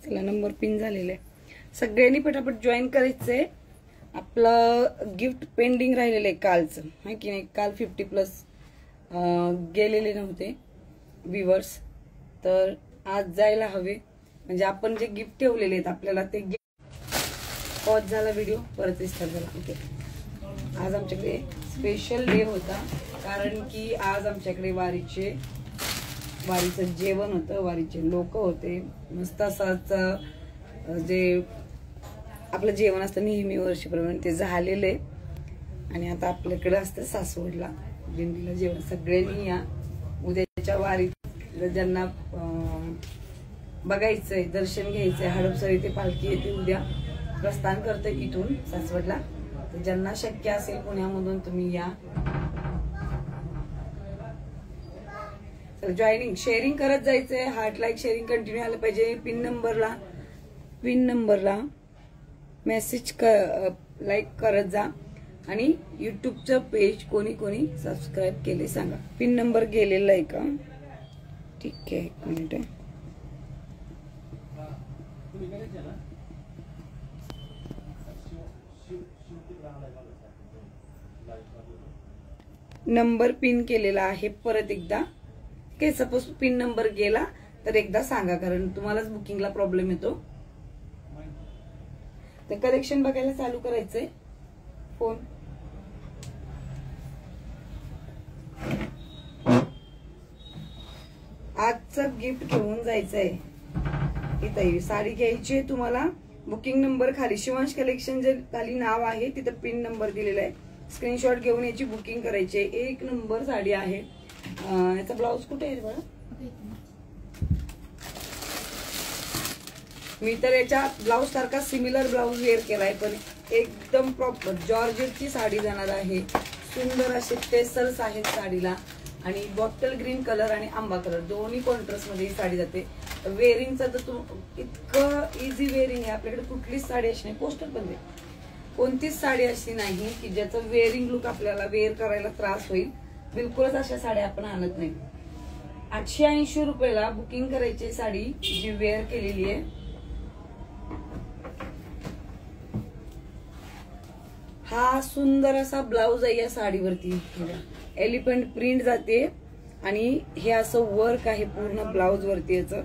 चला number pin झालेला आहे. सगळ्यांनी पटापट जॉईन करायचंय. आपलं गिफ्ट पेंडिंग राहिलेलं आहे कालचं, है की नाही. काल 50+ गेलेले नव्हते व्ह्यूअर्स, तर आज जायला हवे. म्हणजे आपण जे गिफ्ट ठेवलेले आहेत आपल्याला ते पॉज झाला व्हिडिओ, परत रिस्टार्ट झाला. ओके, आज आमच्याकडे स्पेशल डे होता, कारण की आज आमच्याकडे वारीचं जेवण होतं. वारीचे लोक होते. मस्त असाच जे आपलं जेवण असतं नेहमी वर्षीप्रमाणे ते झालेले. आणि आता आपल्याकडे असतं सासवडला दिंडीला जेवण. सगळ्यांनी या. उद्याच्या वारीत ज्यांना बघायचंय, दर्शन घ्यायचंय, हडपसर ते पालखी येते उद्या, प्रस्थान करते इथून सासवडला. तर ज्यांना शक्य असेल पुण्यामधून तुम्ही या. जॉईनिंग शेअरिंग करत जायचंय. हार्ट लाईक शेअरिंग कंटिन्यू आलं पाहिजे. पिन नंबरला मेसेज लाईक करत जा. आणि युट्यूबचं पेज कोणी सबस्क्राईब केले सांगा. पिन नंबर गेलेला आहे का? ठीक आहे, 1 मिनिट आहे. नंबर पिन केलेला आहे परत एकदा. ओके, सपोज पिन नंबर गेला तर एकदा सांगा, कारण तुम्हालाच बुकिंगला प्रॉब्लेम येतो. तर कलेक्शन बघायला चालू करायचंय. फोन आजचं गिफ्ट घेऊन जायचंय. इथे साडी घ्यायची तुम्हाला. बुकिंग नंबर खाली शिवांश कलेक्शन जे खाली नाव आहे तिथं पिन नंबर दिलेला आहे. स्क्रीनशॉट घेऊन याची बुकिंग करायची. 1 नंबर साडी आहे. याचा ब्लाऊज कुठे आहे बघा. मी तर याच्या ब्लाऊज सारखा सिमिलर ब्लाऊज वेअर केलाय, पण एकदम प्रॉपर जॉर्जेटची साडी जाणार आहे. सुंदर असे टेसल्स आहेत साडीला. आणि बॉटल ग्रीन कलर आणि आंबा कलर दोन्ही कॉन्ट्रास्ट मध्ये ही साडी जाते. वेअरिंगचा तर इतकं इझी वेअरिंग आहे. आपल्याकडे कुठलीच साडी अशी नाही, पोस्टर पण कोणतीच साडी अशी नाही की ज्याचं वेअरिंग लुक आपल्याला वेअर करायला त्रास होईल. बिलकुलच अशा साड्या आपण आणत नाही. 880 रुपयाला बुकिंग करायची साडी जी वेअर केलेली आहे. हा सुंदर असा ब्लाऊज आहे या साडीवरती. एलिफंट प्रिंट जाते आणि हे असं वर्क आहे पूर्ण ब्लाऊज वरती. याचं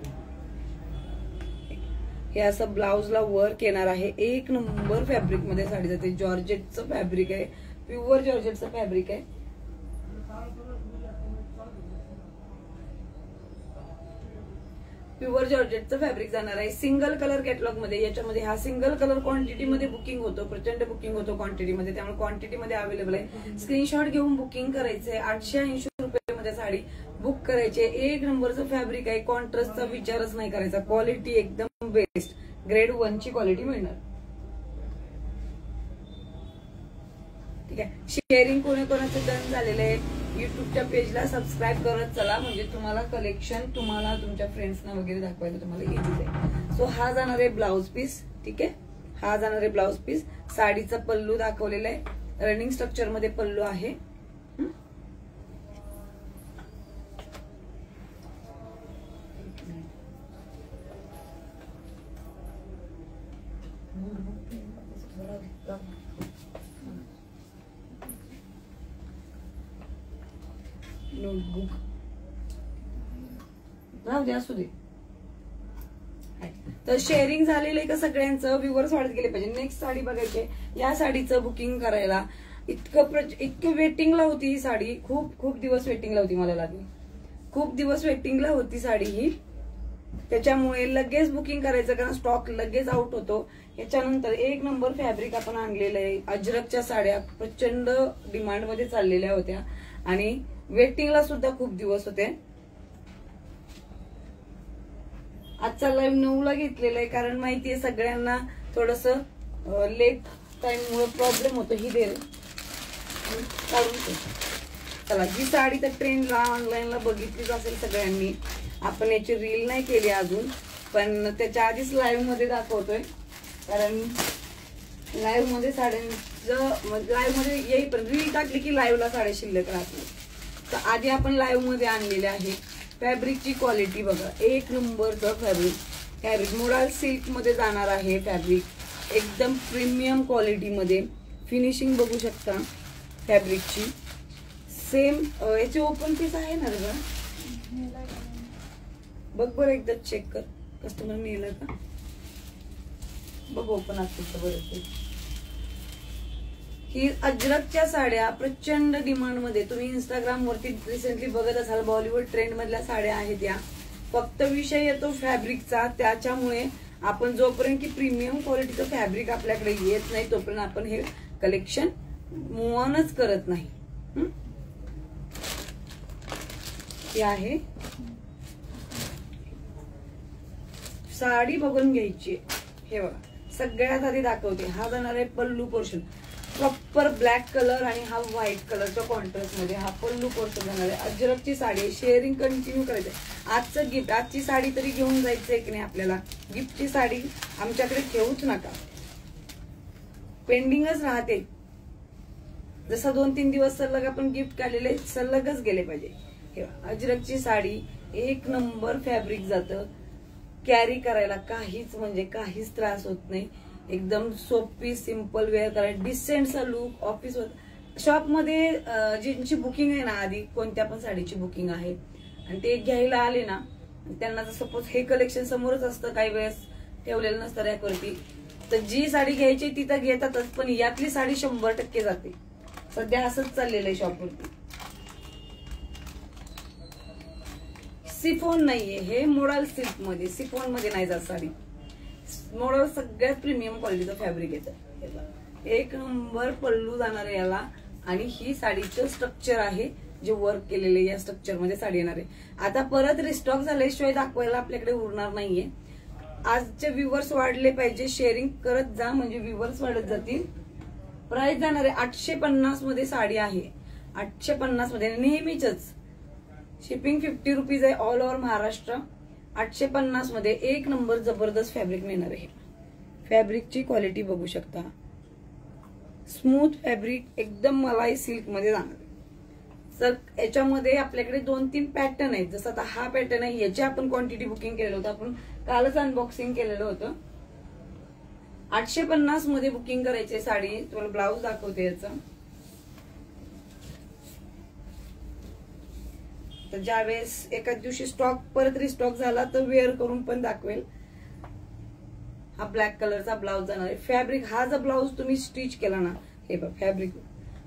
हे असं ब्लाऊजला वर्क येणार आहे. 1 नंबर फॅब्रिक मध्ये साडी जाते. जॉर्जेटचं फॅब्रिक आहे, प्युअर जॉर्जेटचं फॅब्रिक आहे. प्युअर जॉर्जेटचं फॅब्रिक जाणार आहे. सिंगल कलर कॅटलॉग मध्ये. याच्यामध्ये हा सिंगल कलर क्वांटिटी मध्ये बुकिंग होतो, प्रचंड बुकिंग होतो क्वांटिटी मध्ये, त्यामुळे क्वांटिटी मध्ये अवेलेबल आहे. स्क्रीनशॉट घेऊन बुकिंग करायचंय. 880 रुपयामध्ये साडी बुक करायची. 1 नंबरचं फॅब्रिक आहे. कॉन्ट्रास्टचा विचारच नाही करायचा. क्वालिटी एकदम बेस्ट, ग्रेड 1 ची क्वालिटी मिळणार. ठीक आहे. शेअरिंग कोणाचं डन झालेलं आहे. युट्यूबच्या पेजला सबस्क्राईब करत चला, म्हणजे तुम्हाला कलेक्शन तुम्हाला तुमच्या फ्रेंड्सना वगैरे दाखवायला तुम्हाला इझी आहे. सो हा जाणार आहे ब्लाऊज पीस. ठीक आहे, हा जाणार आहे ब्लाऊज पीस. साडीचा पल्लू दाखवलेला आहे. रनिंग स्ट्रक्चर मध्ये पल्लू आहे. नोटबुक राहू दे, असू दे. तर शेअरिंग झालेलं आहे का सगळ्यांचं. व्ह्यूअर्स वाढत गेले पाहिजे. नेक्स्ट साडी बघायची. या साडीचं बुकिंग करायला इतकं वेटिंगला होती ही साडी. खूप दिवस वेटिंगला होती. मला लागली खूप दिवस वेटिंगला होती साडी ही. त्याच्यामुळे लगेच बुकिंग करायचं, कारण स्टॉक लगेच आउट होतो. याच्यानंतर 1 नंबर फॅब्रिक आपण आणलेलं आहे. अजरकच्या साड्या प्रचंड डिमांड मध्ये चाललेल्या होत्या आणि वेटिंगला सुद्धा खूप दिवस होते. आजचा लाईव्ह 9ला घेतलेला आहे, कारण माहितीये सगळ्यांना थोडस लेट टाइम मुळे प्रॉब्लेम होतो. ही दे काढून. चला, ही साडी तर ट्रेंडला ऑनलाईनला बघितलीच असेल सगळ्यांनी. आपण याची रील नाही केली अजून, पण त्याच्या आधीच लाईव्ह मध्ये दाखवतोय, कारण लाईव्ह मध्ये साड्यांचं लाईव्ह मध्ये येई, पण रील टाकली की लाईव्हला साड्या शिल्लक राहत नाही. तर आधी आपण लाईव्ह मध्ये आणलेले आहे. फॅब्रिकची क्वालिटी बघा, 1 नंबरचं फॅब्रिक. फॅब्रिक मोडाल सिल्क मध्ये जाणार आहे. फॅब्रिक एकदम प्रीमियम क्वालिटी मध्ये. फिनिशिंग बघू शकता फॅब्रिकची. सेम याचे ओपन पीस आहे ना ग, बघ बरं एकदा चेक कर. कस्टमर नेलं का बघ, ओपन असतील तर बरं. ही अजरकच्या साड्या प्रचंड डिमांड मध्ये. तुम्ही इंस्टाग्राम वरती रिसेंटली बघत असाल, बॉलिवूड ट्रेंड मधल्या साड्या आहेत या. फक्त विषय येतो फॅब्रिकचा. त्याच्यामुळे आपण जोपर्यंत की प्रीमियम क्वालिटीचं फॅब्रिक आपल्याकडे येत नाही तोपर्यंत आपण हे कलेक्शन मूव्ह ऑनच करत नाही. हे आहे साडी बघून घ्यायची. हे बघा सगळ्यात आधी दाखवते. हा जाणार आहे पल्लू पोर्शन, प्रॉपर ब्लॅक कलर आणि हा व्हाईट कलरच्या कॉन्ट्रास्ट मध्ये हा पल्लू पोर्शन जाणार आहे. अजरकची साडी. शेअरिंग कंटिन्यू करायचंय. आजचं गिफ्ट, आजची साडी तरी घेऊन जायचंय की नाही आपल्याला. गिफ्टची साडी आमच्याकडे ठेवूच नका, पेंडिंगच राहते. जसं 2-3 दिवस सलग आपण गिफ्ट काढलेले सलगच गेले पाहिजे. अजरकची साडी एक नंबर फॅब्रिक जातं. कॅरी करायला काहीच म्हणजे काहीच त्रास होत नाही. एकदम सोपी सिंपल वेअर करायला डिसेंटचा लुक. ऑफिस शॉप मध्ये ज्यांची बुकिंग आहे ना, आधी कोणत्या पण साडीची बुकिंग आहे आणि ते घ्यायला आले ना, त्यांना सपोज हे कलेक्शन समोरच असतं, काही वेळेस ठेवलेलं नसतं रॅकवरती, तर जी साडी घ्यायची ती तर घेतातच, पण यातली साडी 100% जाते. सध्या असंच चाललेलं आहे शॉपवरती. सिफॉन नाहीये हे, मोडाल सिल्क मध्ये. सिफॉन मध्ये नाही जात साडी. मोडाल सगळ्यात प्रीमियम क्वालिटीचं फॅब्रिक येतं. एक नंबर पल्लू जाणार आहे याला. आणि ही साडीचं स्ट्रक्चर आहे जे वर्क केलेले. या स्ट्रक्चर मध्ये साडी येणार आहे. आता परत रिस्टॉक झाल्याशिवाय दाखवायला आपल्याकडे उरणार नाहीये. आजचे व्ह्यूवर्स वाढले पाहिजे, शेअरिंग करत जा म्हणजे व्ह्यूवर्स वाढत जातील. प्राइस जाणार आहे 850 मध्ये साडी आहे. 850 मध्ये नेहमीच. शिपिंग 50 रुपीज आहे ऑल ओव्हर महाराष्ट्र. 850 मध्ये एक नंबर जबरदस्त फॅब्रिक मिळणार आहे. फॅब्रिकची क्वालिटी बघू शकता. स्मूथ फॅब्रिक, एकदम मलाई सिल्क मध्ये जाणार आहे. तर याच्यामध्ये आपल्याकडे 2-3 पॅटर्न आहेत. जसं आता हा पॅटर्न आहे, याची आपण क्वांटिटी बुकिंग केलेलं होतं. आपण कालच अनबॉक्सिंग केलेलं होतं. 850 मध्ये बुकिंग करायची साडी. तुम्हाला ब्लाऊज दाखवते याचं. तर ज्यावेळेस एकाच दिवशी स्टॉक परत रिस्टॉक झाला तर वेअर करून पण दाखवेल. हा ब्लॅक कलरचा ब्लाऊज जाणार आहे. फॅब्रिक हा जर ब्लाऊज तुम्ही स्टिच केला ना, हे बघ फॅब्रिक,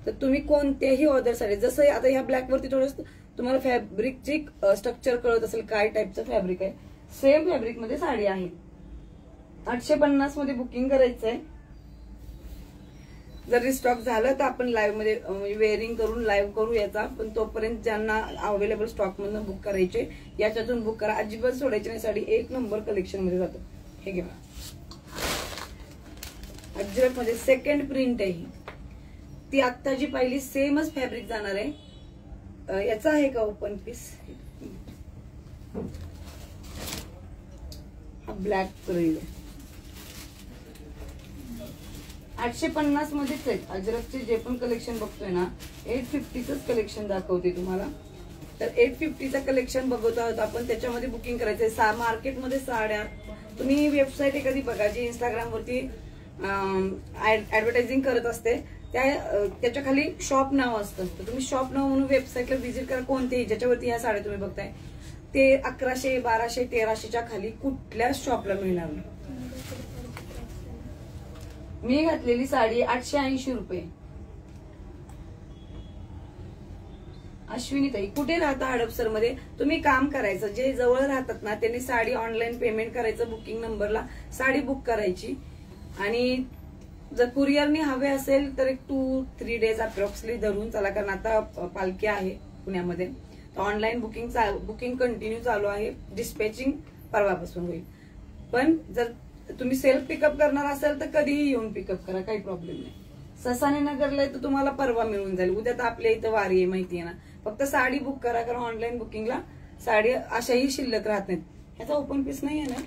तर तुम्ही कोणत्याही ऑर्डर साडी, जसं आता ह्या ब्लॅक वरती थोडं तुम्हाला फॅब्रिकची स्ट्रक्चर कळत असेल काय टाईपचं फॅब्रिक आहे, सेम फॅब्रिक मध्ये साडी आहे. 850 मध्ये बुकिंग करायचंय. जर रिस्टॉक झालं तर आपण लाईव्ह मध्ये वेअरिंग करून लाईव्ह करू याचा. पण तोपर्यंत ज्यांना अवेलेबल स्टॉक मधून बुक करायचे याच्यातून बुक करा. अजिबात सोडायची नाही साडी. एक नंबर कलेक्शन मध्ये जातं. हे घ्या अजरक मध्ये सेकंड प्रिंट आहे ही. ती आत्ता जी पाहिली सेमच फॅब्रिक जाणार आहे. याचा आहे का ओपन पीस. हा ब्लॅक कलर आहे. 850 मध्येच आहेत. अजरकचे जे पण कलेक्शन बघतोय ना, 850च कलेक्शन दाखवते तुम्हाला. तर 850चं कलेक्शन बघत आहोत आपण. त्याच्यामध्ये बुकिंग करायचंय. मार्केटमध्ये साड्या तुम्ही वेबसाईट एखादी बघा जी इंस्टाग्राम वरती ऍडव्हर्टायझिंग करत असते, त्याच्या खाली शॉप नाव असतं. तर तुम्ही शॉप नाव म्हणून वेबसाईटला व्हिजिट करा. कोणतेही ज्याच्यावरती ह्या साड्या तुम्ही बघताय ते 1100, 1200, 1300च्या खाली कुठल्याच शॉपला मिळणार नाही. मी घातलेली साडी 880 रुपये. अश्विनी ताई कुठे राहता हडपसर मध्ये. तुम्ही काम करायचं, जे जवळ राहतात ना त्यांनी साडी ऑनलाईन पेमेंट करायचं. बुकिंग नंबरला साडी बुक करायची. आणि जर कुरिअरनी हवे असेल तर एक 2-3 डेज अप्रॉक्सिमेटली धरून चला, कारण आता पालखी आहे पुण्यामध्ये. तर ऑनलाईन बुकिंग कंटिन्यू चालू आहे. डिस्पॅचिंग परवापासून होईल. पण जर तुम्ही सेल्फ पिकअप करणार असाल तर कधीही येऊन पिकअप करा, काही प्रॉब्लेम नाही. ससाने नगरला तर तुम्हाला परवा मिळून जाईल. उद्या तर आपल्या इथं वारी आहे माहिती आहे ना. फक्त साडी बुक करा, कारण ऑनलाईन बुकिंगला साडी अशाही शिल्लक राहत नाहीत. ह्याचा ओपन पीस नाही आहे ना,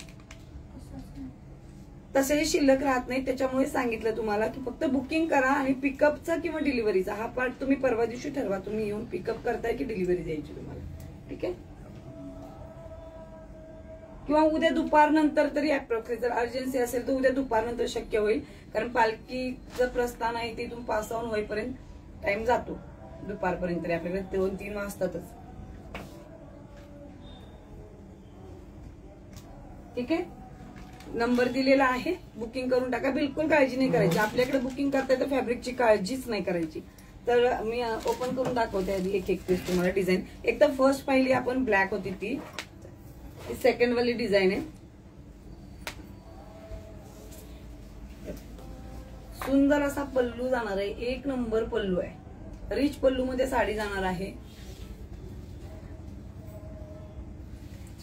तसेही शिल्लक राहत नाही. त्याच्यामुळे सांगितलं तुम्हाला की फक्त बुकिंग करा आणि पिकअपचा किंवा डिलिव्हरीचा हा पार्ट तुम्ही परवा दिवशी ठरवा. तुम्ही येऊन पिकअप करताय की डिलिव्हरी द्यायची तुम्हाला. ठीक आहे. किंवा उद्या दुपारनंतर तरी अप्रॉक्सिमेट जर अर्जन्सी असेल तर उद्या दुपारनंतर शक्य होईल, कारण पालखीचं प्रस्थान आहे तिथून पास आउट होईपर्यंत टाइम जातो, दुपारपर्यंत तरी आपल्याकडे 2-3 वाजतातच. ठीक आहे, नंबर दिलेला आहे, बुकिंग करून टाका. बिलकुल काळजी नाही करायची, आपल्याकडे बुकिंग करताय तर फॅब्रिकची काळजीच नाही करायची. तर मी ओपन करून दाखवते आधी एक एक पीस तुम्हाला डिझाईन. एक तर फर्स्ट पाहिली आपण ब्लॅक होती ती सेकंड वाली डिझाईन आहे. सुंदर असा पल्लू जाणार आहे, एक नंबर पल्लू आहे, रिच पल्लू मध्ये साडी जाणार आहे.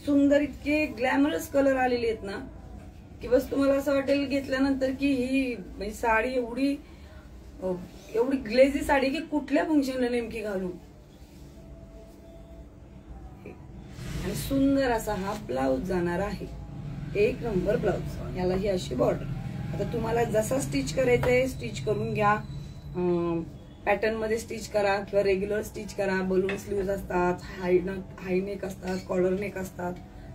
सुंदर इतके ग्लॅमरस कलर आलेले आहेत ना की बस तुम्हाला असं वाटेल घेतल्यानंतर की ही साडी एवढी ग्लेझी साडी की कुठल्या फंक्शनला नेमकी घालू. आणि सुंदर असा हा ब्लाउज जाणार आहे, एक नंबर ब्लाउज. याला ही अशी बॉर्डर. आता तुम्हाला जसा स्टिच करायचा आहे स्टिच करून घ्या, पॅटर्न मध्ये स्टिच करा किंवा रेग्युलर स्टिच करा. बलून स्लीव्ह असतात, हाय नेक असतात, कॉलर नेक असतात,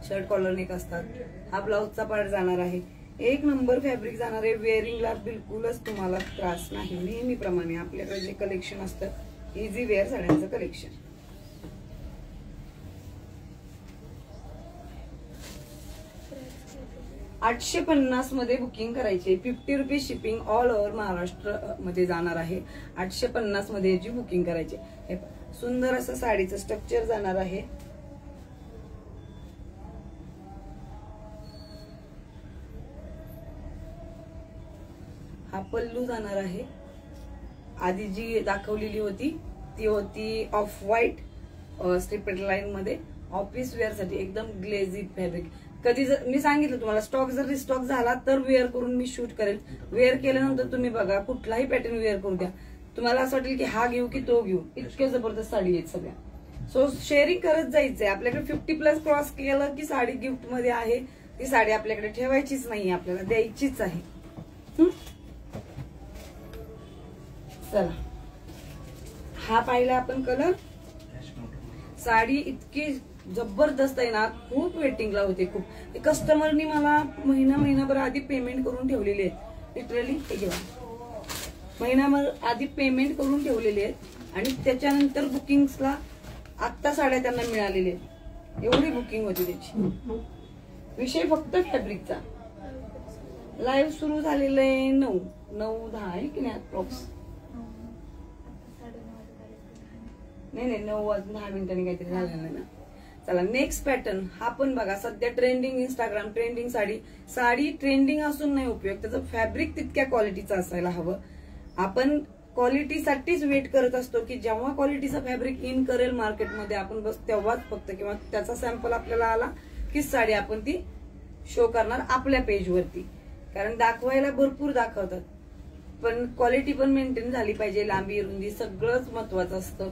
शर्ट कॉलर नेक असतात. हा ब्लाउजचा पार्ट जाणार आहे, एक नंबर फॅब्रिक जाणार आहे. वेअरिंगला बिलकुलच तुम्हाला त्रास नाही. नेहमीप्रमाणे आपल्याकडे जे कलेक्शन असतं इझी वेअर साड्यांचं कलेक्शन. ₹850 मध्ये बुकिंग करायचे. 50 rupees shipping all over Maharashtra मध्ये जाणार आहे. 850 मध्ये याची बुकिंग करायची. सुंदर असं साडीचं स्ट्रक्चर जाणार आहे. हा पल्लू जाणार आहे. आधी जी दाखवलेली होती ती होती ऑफ व्हाईट स्ट्रिपेड लाईन मध्ये, ऑफिस वेअर साठी एकदम ग्लेझी फॅब्रिक. कधी जर मी सांगितलं तुम्हाला स्टॉक जर रिस्टॉक झाला तर वेअर करून मी शूट करेल. वेअर केल्यानंतर तुम्ही बघा कुठलाही पॅटर्न वेअर करू द्या, तुम्हाला असं वाटेल की हा घेऊ की तो घेऊ, इतके जबरदस्त साडी आहेत सगळ्या. सो शेअरिंग करत जायचंय. आपल्याकडे 50+ क्रॉस केलं की साडी गिफ्ट मध्ये आहे, ती साडी आपल्याकडे ठेवायचीच नाही, आपल्याला द्यायचीच आहे. चला, हा पाहिला आपण कलर. साडी इतकी जबरदस्त आहे ना, खूप वेटिंगला होते. खूप कस्टमरनी मला महिनाभर आधी पेमेंट करून ठेवलेले आहेत. लिटरली हे घेऊन महिनाभर आधी पेमेंट करून ठेवलेले आहेत आणि त्याच्यानंतर बुकिंग्सला आत्ता साड्या त्यांना मिळालेल्या आहेत. एवढी बुकिंग होती त्याची. विषय फक्त फॅब्रिकचा. लाईव्ह सुरू झालेलं आहे 9:10 आहे की नाही अप्रॉक्स. नाही 9 वाजून 10 मिनिटांनी काहीतरी झालेलं आहे ना. चला नेक्स्ट पॅटर्न. हा पण बघा सध्या trending, Instagram trending sari trending असून नाही उपयोग, त्याचं फॅब्रिक तितक्या क्वालिटीचं असायला हवं. आपण क्वालिटीसाठीच वेट करत असतो की जेव्हा क्वालिटीचा फॅब्रिक इन करेल मार्केटमध्ये आपण बस तेव्हाच फक्त, किंवा त्याचा सॅम्पल आपल्याला आला की साडी आपण ती शो करणार आपल्या पेजवरती. कारण दाखवायला भरपूर दाखवतात पण क्वालिटी पण मेंटेन झाली पाहिजे. लांबी रुंदी सगळंच महत्वाचं असतं.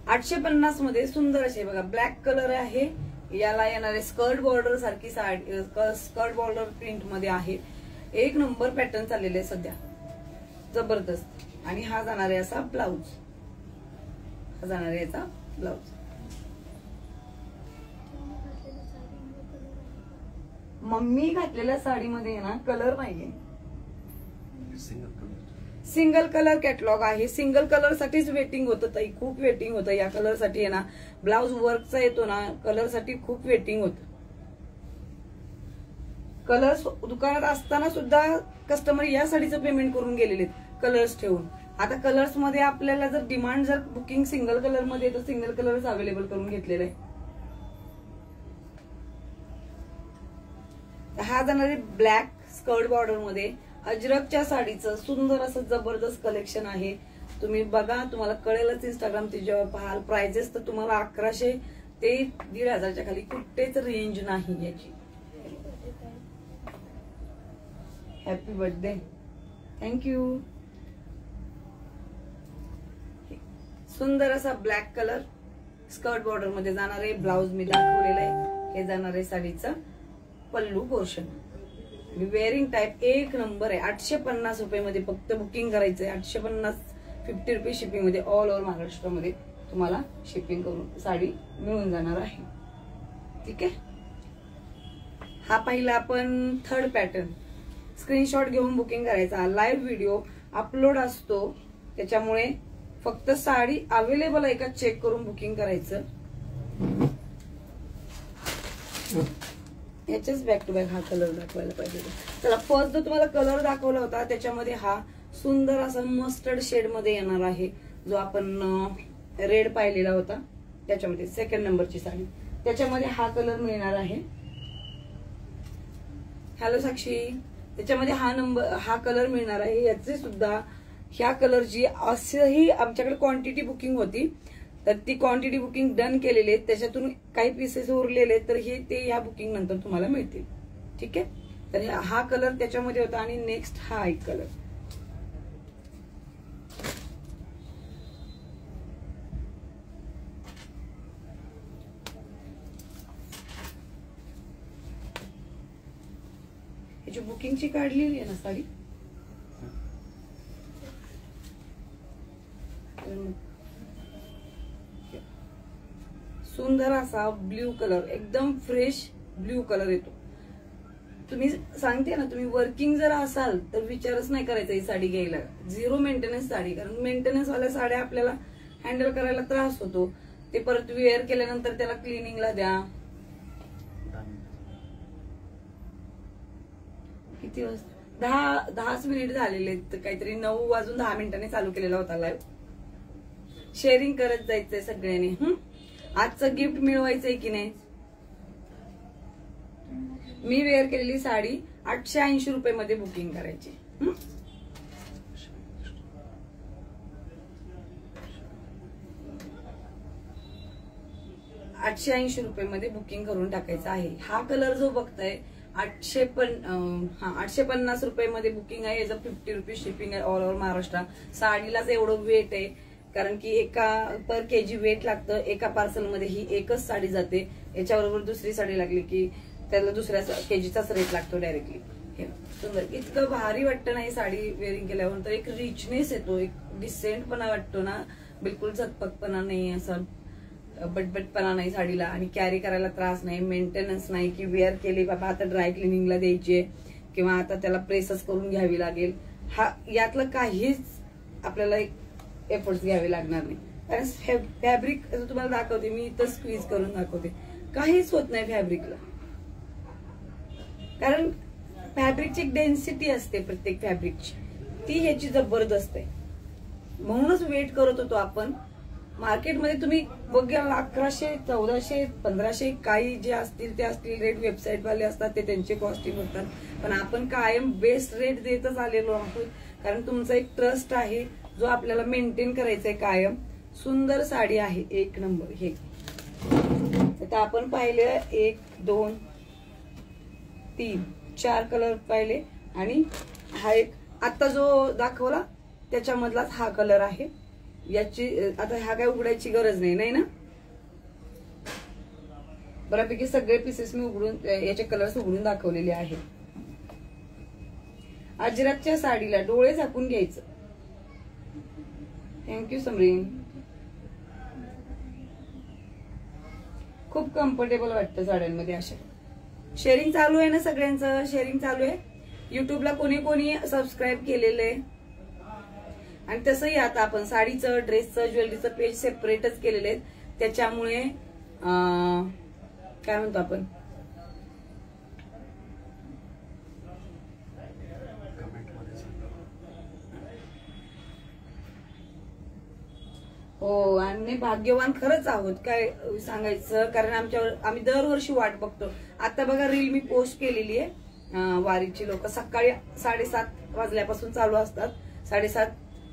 $850 मध्ये सुंदर असे बघा ब्लॅक कलर आहे. याला येणारे स्कर्ट बॉर्डर सारखी साडी, स्कर्ट बॉर्डर प्रिंट मध्ये आहे. एक नंबर पॅटर्न चाललेले सध्या, जबरदस्त. आणि हा जाणार आहे असा ब्लाउज. हा जाणार आहे याचा ब्लाउज. मम्मी घातलेल्या साडीमध्ये ना कलर नाहीये, सिंगल कलर कॅटलॉग आहे. सिंगल कलर साठीच वेटिंग होतं ताई, खूप वेटिंग होतं या कलर साठी. आहे ना ब्लाउज वर्कचा येतो ना कलर साठी खूप वेटिंग होतं. कलर दुकानात असताना सुद्धा कस्टमर या साडीचं पेमेंट करून गेलेले कलर्स ठेवून. आता कलर्स मध्ये आपल्याला जर डिमांड जर बुकिंग सिंगल कलर मध्ये तर सिंगल कलरच अवेलेबल करून घेतलेला आहे. हा जाणारे ब्लॅक स्कर्ट बॉर्डर मध्ये अजरकच्या साडीचं सुंदर असं जबरदस्त कलेक्शन आहे. तुम्ही बघा, तुम्हाला कळेलच इंस्टाग्रामचे जेव्हा पाहाल. प्राइजेस तर तुम्हाला 1100 ते 1500 खाली कुठेच रेंज नाही याची. Happy birthday, thank you. सुंदर असा ब्लॅक कलर स्कर्ट बॉर्डर मध्ये जाणार आहे. ब्लाउज मी दाखवलेला आहे. हे जाणार आहे साडीचं पल्लू पोर्शन. वेअरिंग टाइप एक नंबर आहे. $850 मध्ये फक्त बुकिंग करायचंय. 850, 50 रुपीज शिपिंग मध्ये ऑल ओव्हर महाराष्ट्रामध्ये. तुम्हाला शिपिंग करून साडी मिळून जाणार आहे. ठीक आहे. हा पहिला आपण थर्ड पॅटर्न. स्क्रीनशॉट घेऊन बुकिंग करायचा. लाईव्ह व्हिडिओ अपलोड असतो, त्याच्यामुळे फक्त साडी अवेलेबल आहे का चेक करून बुकिंग करायचं. याच्याच बॅक टू बॅक हा कलर दाखवायला पाहिजे. चला, फर्स्ट जो तुम्हाला कलर दाखवला होता त्याच्यामध्ये हा सुंदर असा मस्टर्ड शेड मध्ये येणार आहे, जो आपण रेड पाहिलेला होता त्याच्यामध्ये. सेकंड नंबरची साडी त्याच्यामध्ये हा कलर मिळणार आहे. हॅलो साक्षी, त्याच्यामध्ये हा कलर मिळणार आहे. याचे सुद्धा ह्या कलरची असंही आमच्याकडे क्वांटिटी बुकिंग होती, तर ती क्वांटिटी बुकिंग डन केलेली आहे. त्याच्यातून काही पीसेस उरलेले तर हे ते या बुकिंग नंतर तुम्हाला मिळतील. ठीक आहे. तर हा कलर त्याच्यामध्ये होता. आणि नेक्स्ट हा एक कलर. ह्याची बुकिंगची काढलेली आहे ना साडी. सुंदर असा ब्ल्यू कलर, एकदम फ्रेश ब्ल्यू कलर येतो. तुम्ही सांगते ना, तुम्ही वर्किंग जर असाल तर विचारच नाही करायचा ही साडी घ्यायला. Zero maintenance sari. कारण मेंटेनन्स वाल्या साड्या आपल्याला हँडल करायला त्रास होतो. ते परत वेअर केल्यानंतर त्याला क्लिनिंगला द्या. किती वाजता? 10 मिनिट झालेले. काहीतरी 9 वाजून 10 मिनिटांनी चालू केलेला होता लाईव्ह. शेअरिंग करत जायचंय सगळ्यांनी. आजचं गिफ्ट मिळवायचंय की नाही. मी वेअर केलेली साडी 880 रुपये मध्ये बुकिंग करायची. 880 रुपये मध्ये बुकिंग करून टाकायचं आहे. हा कलर जो बघताय 850 रुपये मध्ये बुकिंग आहे. याचं 50 रुपीज शिपिंग आहे ऑल ओव्हर महाराष्ट्र. साडीलाच एवढं वेट आहे, कारण की एका पर केजी वेट लागतं. एका पार्सल मध्ये ही एकच साडी जाते. याच्याबरोबर दुसरी साडी लागली की त्याला दुसऱ्या केजीचाच रेट लागतो डायरेक्टली. सुंदर, इतकं भारी वाटतं ना ही साडी वेअरिंग केल्यावर. तर एक रिचनेस येतो, एक डिसेंटपणा वाटतो ना. बिलकुल झकपकपणा नाही, असं बटबटपणा नाही साडीला. आणि कॅरी करायला त्रास नाही, मेंटेनन्स नाही की वेअर केली बाबा आता ड्राय क्लिनिंगला द्यायची किंवा आता त्याला प्रेसच करून घ्यावी लागेल. यातलं काहीच आपल्याला एफर्ट्स घ्यावे लागणार नाही. कारण फॅब्रिक तुम्हाला दाखवते मी, इथं स्क्वीज करून दाखवते. काहीच होत नाही फॅब्रिकला, कारण फॅब्रिकची एक डेन्सिटी असते प्रत्येक फॅब्रिकची, ती ह्याची जबरदस्त आहे. म्हणूनच वेट करत होतो आपण. मार्केटमध्ये तुम्ही बघा 1100, 1400, 1500 काही जे असतील ते असतील रेट. वेबसाईट वाले असतात ते त्यांचे कॉस्टिंग होतात, पण आपण कायम बेस्ट रेट देतच आलेलो आहोत. कारण तुमचा एक ट्रस्ट आहे जो आपल्याला मेंटेन करायचा आहे कायम. सुंदर साडी आहे, एक नंबर. हे आता आपण पाहिले 1, 2, 3, 4 कलर पाहिले. आणि हा एक आता जो दाखवला त्याच्यामधलाच हा कलर आहे. याची आता हा काय उघडायची गरज नाही ना. बऱ्यापैकी सगळे पीसेस मी उघडून याचे कलर्स उघडून दाखवलेले आहेत. अजरकच्या साडीला डोळे झाकून घ्यायचं. थँक्यू समरीन. खूप कम्फर्टेबल वाटतं साड्यांमध्ये अशा. शेअरिंग चालू आहे ना सगळ्यांचं. शेअरिंग चालू आहे. युट्यूबला कोणी कोणी सबस्क्राईब केलेलं आहे. आणि तसंही आता आपण साडीचं, ड्रेसचं, ज्वेलरीचं पेज सेपरेटच केलेले आहेत. त्याच्यामुळे काय म्हणतो आपण, हो. आणि भाग्यवान खरंच आहोत काय सांगायचं, कारण आम्ही दरवर्षी वाट बघतो. आता बघा रील मी पोस्ट केलेली आहे. वारीची लोक सकाळी 7:30 वाजल्यापासून चालू असतात. 7:30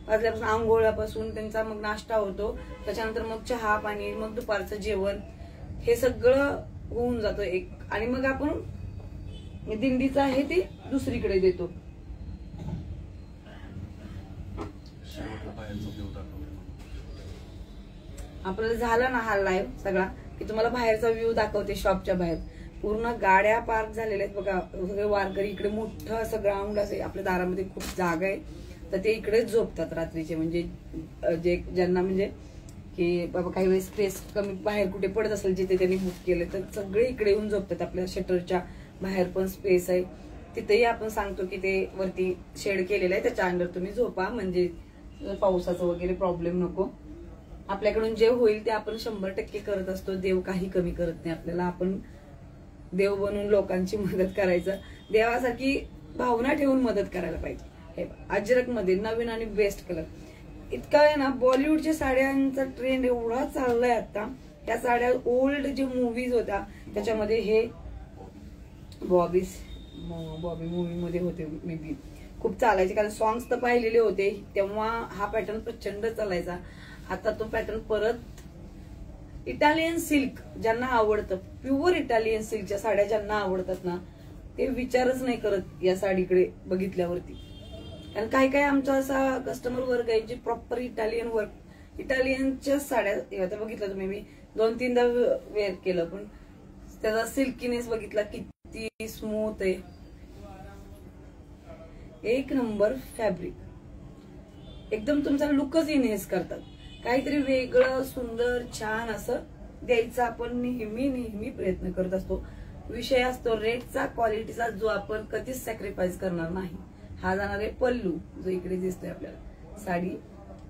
वाजल्यापासून आंघोळ्यापासून त्यांचा मग नाश्ता होतो. त्याच्यानंतर मग चहा पाणी, मग दुपारचं जेवण, हे सगळं होऊन जातं एक. आणि मग आपण दिंडीचं आहे ते दुसरीकडे देतो. आपल्याला झाला ना हा लाईव्ह सगळा की तुम्हाला बाहेरचा व्ह्यू दाखवते. शॉपच्या बाहेर पूर्ण गाड्या पार्क झालेल्या आहेत बघा. सगळे वारकरी इकडे मोठं असं ग्राउंड असे आपल्या दारामध्ये खूप जागा आहे, तर ते इकडेच झोपतात रात्रीचे. म्हणजे जे ज्यांना म्हणजे की बाबा काही वेळेस स्पेस कमी बाहेर कुठे पडत असेल जिथे त्यांनी बुक केलं तर सगळे इकडे येऊन झोपतात. आपल्या शटरच्या बाहेर पण स्पेस आहे, तिथेही आपण सांगतो की ते वरती शेड केलेलं आहे, त्याच्या अंडर तुम्ही झोपा, म्हणजे पावसाचा वगैरे प्रॉब्लेम नको. आपल्याकडून जे होईल ते आपण 100% करत असतो. देव काही कमी करत नाही आपल्याला. आपण देव बनून लोकांची मदत करायचं, देवासारखी भावना ठेवून मदत करायला पाहिजे. हे अजरक मध्ये नवीन आणि बेस्ट कलर इतका आहे ना. बॉलिवूडच्या साड्यांचा ट्रेंड एवढा चाललाय आता. या साड्या ओल्ड जे मूवीज होत्या त्याच्यामध्ये हे बॉबी मूवी मध्ये होते मे बी, खूप चालायचे कारण सॉंग्स तर पाहिलेले होते तेव्हा. हा पॅटर्न प्रचंड चालायचा. आता तो पॅटर्न परत. इटालियन सिल्क ज्यांना आवडतं, प्युअर इटालियन सिल्कच्या साड्या ज्यांना आवडतात ना, ते विचारच नाही करत या साडीकडे बघितल्यावरती. कारण काही काही आमचा असा कस्टमर वर्ग आहे जे प्रॉपर इटालियन वर्क, इटालियनच्या साड्या आता बघितलं तुम्ही. मी 2-3दा वेअर केलं पण त्याचा सिल्कीनेस बघितला किती स्मूथ आहे. एक नंबर फॅब्रिक, एकदम तुमचा लुकच इनहेन्स करतात. काहीतरी वेगळं सुंदर छान असं द्यायचा आपण नेहमी प्रयत्न करत असतो. विषय असतो रेटचा, क्वालिटीचा, जो आपण कधीच सॅक्रिफाईस करणार नाही. हा जाणार आहे पल्लू, जो इकडे दिसतोय आपल्याला. साडी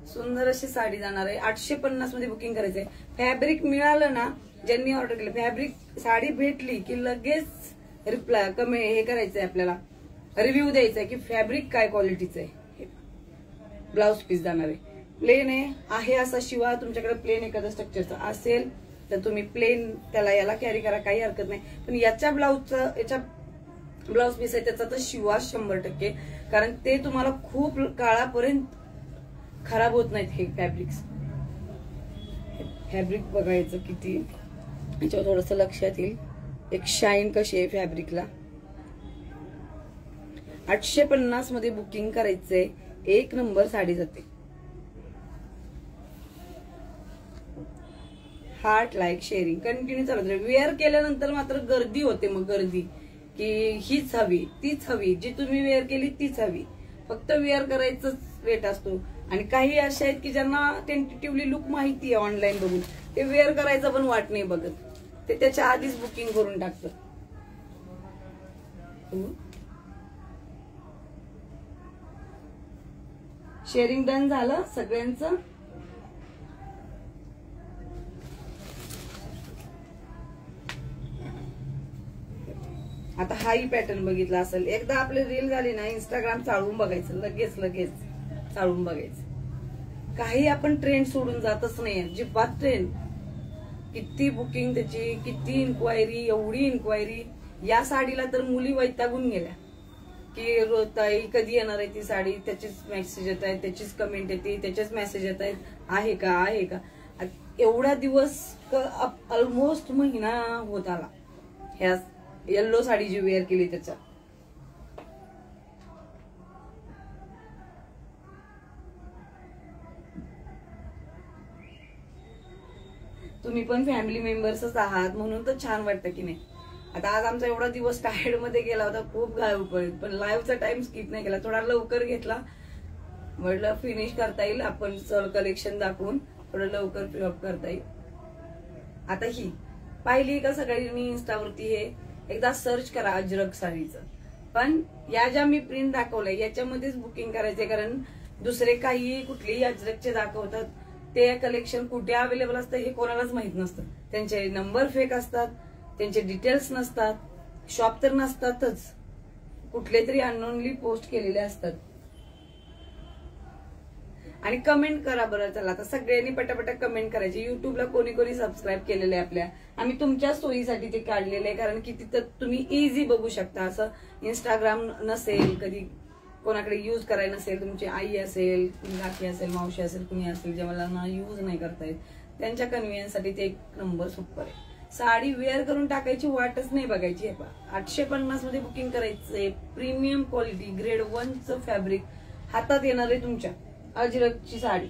सुंदर अशी साडी जाणार आहे. 850 मध्ये बुकिंग करायचंय. फॅब्रिक मिळालं ना, ज्यांनी ऑर्डर केलं फॅब्रिक साडी भेटली की लगेच रिप्लाय हे करायचंय आपल्याला, रिव्ह्यू द्यायचा की फॅब्रिक काय क्वालिटीचं आहे. ब्लाउज पीस जाणार आहे प्लेन आहे असा शिवा. तुमच्याकडे प्लेन एखादा स्ट्रक्चरचा असेल तर तुम्ही प्लेन त्याला याला कॅरी करा, काही हरकत नाही. पण याच्या ब्लाउज पीस आहे त्याचा तर शिवा 100%, कारण ते तुम्हाला खूप काळापर्यंत खराब होत नाहीत हे फॅब्रिक्स. फॅब्रिक बघायचं किती, याच्यावर थोडस लक्षात येईल. एक शाईन कशी आहे फॅब्रिकला. 850 मध्ये बुकिंग करायचंय. एक नंबर साडी जाते. हार्ट लाईक शेअरिंग कंटिन्यू चालत राहील. वेअर केल्यानंतर मात्र गर्दी होते, मग गर्दी की हीच हवी तीच हवी, जी तुम्ही वेअर केली तीच हवी. फक्त वेअर करायचंच वेट असतो. आणि काही अशा आहेत की ज्यांना टेंटेटिव्हली लुक माहिती आहे ऑनलाईन बघून, ते वेअर करायचं पण वाट नाही बघत, ते त्याच्या आधीच बुकिंग करून टाकतात. शेअरिंग डन झालं सगळ्यांचं. आता हाही पॅटर्न बघितला असेल. एकदा आपली रील झाली ना, इंस्टाग्राम चालवून बघायचं, लगेच चालवून बघायचं. काही आपण ट्रेंड सोडून जातच नाही अजिबात. ट्रेंड किती बुकिंग त्याची, किती इन्क्वायरी, एवढी इन्क्वायरी. या साडीला तर मुली वैतागून गेल्या की रोताई कधी येणार आहे ती साडी. त्याचेच मेसेज येत आहेत, त्याचीच कमेंट येते, त्याचेच मेसेज येत आहेत, आहे का. एवढा दिवस ऑलमोस्ट महिना होत आला ह्या येल्लो साडी जी वेअर केली त्याचा. तुम्ही पण फॅमिली मेंबर्सच आहात म्हणून तर छान वाटतं की नाही. आता आज आमचा एवढा दिवस टायर्ड मध्ये गेला होता, खूप घाई पडेल, पण लाईव्हचा टाइम स्किप नाही केला, थोडा लवकर घेतला. म्हटलं फिनिश करता येईल, आपण सर कलेक्शन दाखवून थोडं लवकर फिअप करता येईल. आता ही पाहिली का सगळ्यांनी इंस्टावरती, हे एकदा सर्च करा अजरक साडीचं. पण या ज्या मी प्रिंट दाखवल्या याच्यामध्येच बुकिंग करायचे, कारण दुसरे काही कुठलेही अजरकचे दाखवतात ते कलेक्शन कुठे अवेलेबल असतं हे कोणालाच माहित नसतं. त्यांचे नंबर फेक असतात, त्यांचे डिटेल्स नसतात, शॉप तर नसतातच, कुठले तरी अननोनली पोस्ट केलेले असतात. आणि कमेंट करा बरं. चला आता सगळ्यांनी पटापटा कमेंट करायची. युट्यूबला कोणी सबस्क्राईब केलेलं आहे आपल्या, आम्ही तुमच्या सोयीसाठी ते काढलेले आहे, कारण की तिथं तुम्ही इझी बघू शकता. असं इंस्टाग्राम नसेल, कधी कोणाकडे युज करायला नसेल, तुमची आई असेल, काकी असेल, मावशी असेल, कुणी असेल जे मला ना युज नाही करता येत, त्यांच्या कन्व्हिनियन्ससाठी ते एक नंबर सुपर आहे. साडी वेअर करून टाकायची वाटच नाही बघायची. 850 मध्ये बुकिंग करायचंय. प्रीमियम क्वालिटी ग्रेड 1चं फॅब्रिक हातात येणार आहे तुमच्या. अजरकची साडी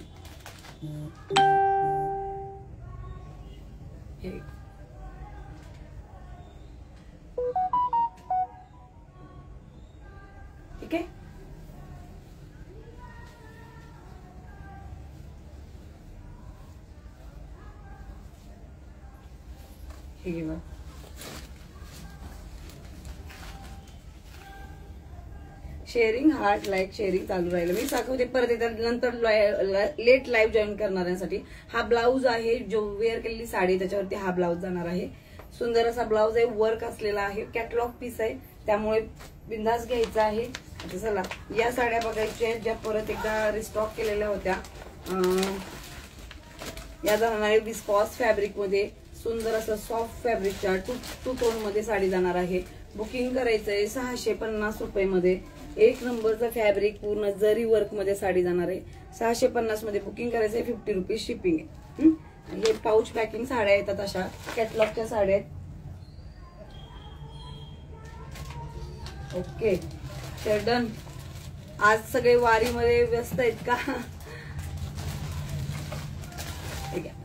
ठीक आहे. ठीक आहे. शेअरिंग हार्ट लाईक शेअरिंग चालू राहिलं. मी दाखवते परत येतात नंतर लेट लाईव्ह जॉईन करणाऱ्यांसाठी. हा ब्लाऊज आहे, जो वेअर केलेली साडी त्याच्यावरती हा ब्लाऊज जाणार आहे. सुंदर असा ब्लाऊज आहे, वर्क असलेला आहे, कॅटलॉग पीस आहे, त्यामुळे बिंदास घ्यायचा आहे. आता चला या साड्या बघायच्या ज्या परत एकदा रिस्टॉक केलेल्या होत्या. या जाणार आहे विस्कॉस फॅब्रिक मध्ये, सुंदर असं सॉफ्ट फॅब्रिकच्या टू टोन मध्ये साडी जाणार आहे. बुकिंग करायचंय 650 रुपये मध्ये. एक नंबरचं फॅब्रिक, पूर्ण जरी वर्क मध्ये साडी जाणार आहे. 650 मध्ये बुकिंग करायचंय, 50 रुपीज शिपिंग आहे. हे पाऊच पॅकिंग साड्या येतात, अशा कॅटलॉगच्या साड्या आहेत. ओके, तर डन. आज सगळे वारीमध्ये व्यस्त आहेत का? ठीक आहे.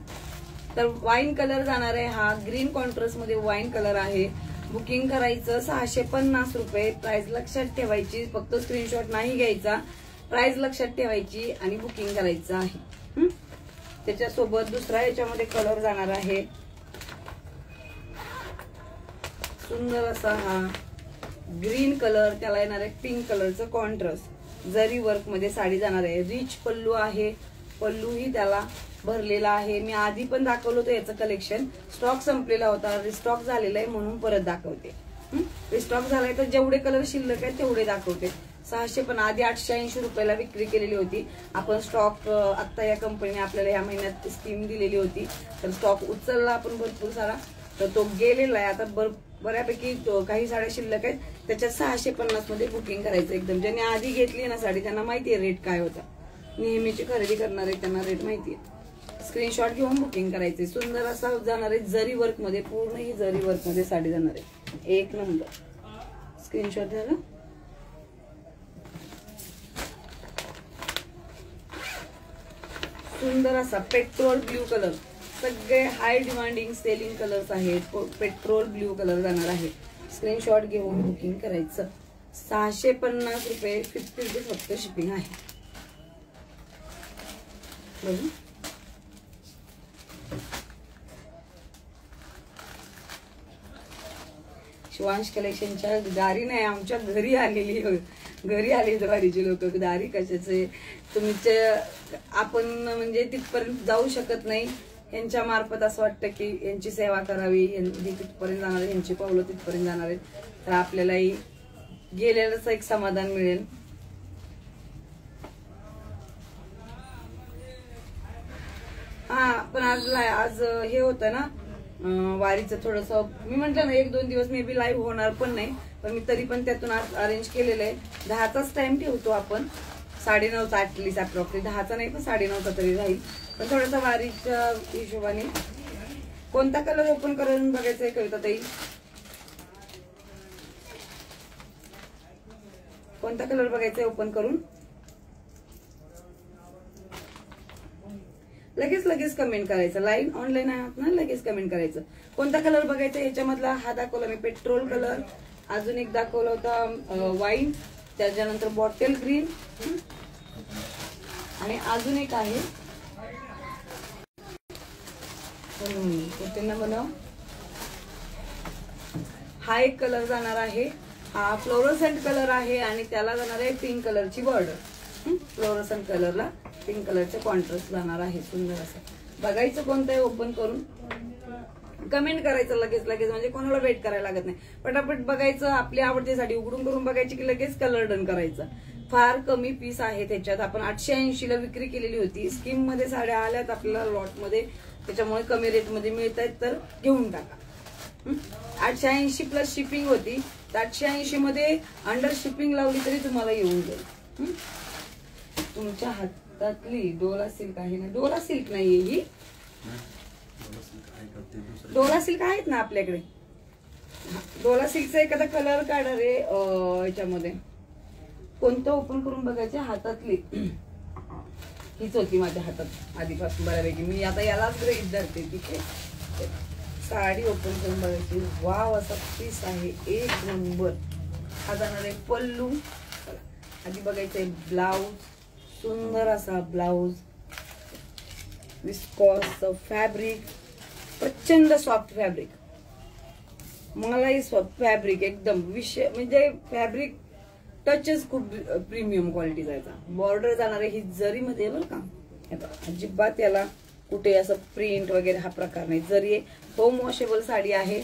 तर वाईन कलर जाणार आहे, हा ग्रीन कॉन्ट्रास्ट मध्ये वाईन कलर आहे. बुकिंग करायचं 650 रुपये. प्राइस लक्षात ठेवायची, फक्त स्क्रीनशॉट नाही घ्यायचा, प्राइस लक्षात ठेवायची आणि बुकिंग करायचं आहे. त्याच्यासोबत दुसरा याच्यामध्ये कलर जाणार आहे, सुंदर असा हा ग्रीन कलर, त्याला येणार आहे पिंक कलरचं कॉन्ट्रास्ट. जरी वर्क मध्ये साडी जाणार आहे. रिच पल्लू आहे, पल्लूही त्याला भरलेला आहे. मी आधी पण दाखवलं होतं याचं कलेक्शन, स्टॉक संपलेला होता, रिस्टॉक झालेला आहे म्हणून परत दाखवते. रिस्टॉक झालाय तर जेवढे कलर शिल्लक आहेत तेवढे दाखवते. 600 पण आधी 880 रुपयाला विक्री केलेली होती आपण. स्टॉक आता या कंपनीने आपल्याला या महिन्यात स्कीम दिलेली होती, तर स्टॉक उचलला आपण भरपूर सारा, तर तो गेलेला आहे. आता बऱ्यापैकी काही साड्या शिल्लक आहेत, त्याच्यात 650 मध्ये बुकिंग करायचं एकदम. ज्यांनी आधी घेतली ना साडी त्यांना माहितीये रेट काय होता, नेहमीची खरेदी करणारे त्यांना रेट माहितीये. स्क्रीनशॉट घेऊन बुकिंग करायचे. सुंदर असा जाणार आहे जरी वर्क मध्ये, पूर्ण ही जरी वर्क मध्ये साडी जाणार आहे. एक नंबर. स्क्रीनशॉट झाला. सुंदर असा पेट्रोल ब्ल्यू कलर, सगळे हाय डिमांडिंग सेलिंग कलर्स आहेत. पेट्रोल ब्ल्यू कलर जाणार आहे. स्क्रीनशॉट घेऊन बुकिंग करायचं. 650 रुपये, 50 रुपये फक्त शिपिंग आहे. बघू शिवांश कलेक्शनच्या दारी नाही, आमच्या घरी आलेली, घरी आले वारीचे लोक. दारी कशाचे तुमचे, आपण म्हणजे तिथपर्यंत जाऊ शकत नाही. यांच्या मार्फत असं वाटतं की यांची सेवा करावी, यांची तिथपर्यंत जाणार आहे, यांची पावलं तिथपर्यंत जाणार आहेत, तर आपल्यालाही गेलेलंच एक समाधान मिळेल. हा पण आज हे होतं ना वारीचं, थोडस मी म्हंटल ना 1-2 दिवस मे बी लाईव्ह होणार पण नाही, पण मी तरी पण त्यातून आज अरेंज केलेलं आहे. 10चाच टाइम ठेवतो आपण, 9:30चा ऍटलीस्ट अप्रॉक्सिमेट. 10चा नाही पण 9:30चा तरी राहील. पण थोडासा वारीच्या हिशोबाने. कोणता कलर ओपन करून बघायचा आहे कविता ताई? कोणता कलर बघायचा आहे ओपन करून? लगेच कमेंट करायचं. लाईन ऑनलाईन आहात ना, लगेच कमेंट करायचं. कोणता कलर बघायचा याच्यामधला? हा दाखवला मी पेट्रोल कलर, अजून एक दाखवला होता वाईन, त्याच्यानंतर बॉटल ग्रीन, आणि अजून एक आहे त्यांना बनव. हा एक कलर जाणार आहे, हा फ्लोरोसेंट कलर आहे आणि त्याला जाणार आहे पिंक कलरची बॉर्डर. फ्लोरोसेंट कलरला पिंक कलरचे कॉन्ट्रास्ट जाणार आहे. सुंदर असं बघायचं कोणतं आहे ओपन करून, कमेंट करायचं लगेच म्हणजे कोणाला वेट करायला लागत नाही. पटापट बघायचं, आपली आवडती साडी उघडून करून बघायची की लगेच कलर डन करायचं. फार कमी पीस आहे त्याच्यात. आपण 880ला विक्री केलेली होती. स्कीम मध्ये साड्या आल्यात आपल्याला लॉट मध्ये, त्याच्यामुळे कमी रेट मध्ये मिळत आहेत, तर घेऊन टाका. 880 प्लस शिपिंग होती, 880 मध्ये अंडर शिपिंग लावली तरी तुम्हाला येऊन जाईल. तुमच्या हातातली डोला सिल्क आहे ना? डोला सिल्क नाहीये ही, डोला सिल्क आहेत ना आपल्याकडे. डोला सिल्कचा एखादा कलर काढा रे याच्यामध्ये. कोणतं ओपन करून बघायचे? हातातली हीच होती माझ्या हातात आधीपासून बऱ्यापैकी. मी आता यालाच ग्रेट धरते. ठीक आहे, साडी ओपन करून बघायची. वाव, असा पीस आहे एक नंबर. हा जाणार आहे पल्लू. आधी बघायचंय ब्लाऊज. सुंदर असा ब्लाऊज, विस्कॉस फॅब्रिक, प्रचंड सॉफ्ट फॅब्रिक. मला ही फॅब्रिक एकदम विषय म्हणजे फॅब्रिक टचच खूप प्रीमियम क्वालिटीचा याचा. बॉर्डर जाणार आहे ही जरीमध्ये बरं का. अजिबात याला कुठे असं प्रिंट वगैरे हा प्रकार नाही. जरी होम वॉशेबल साडी आहे.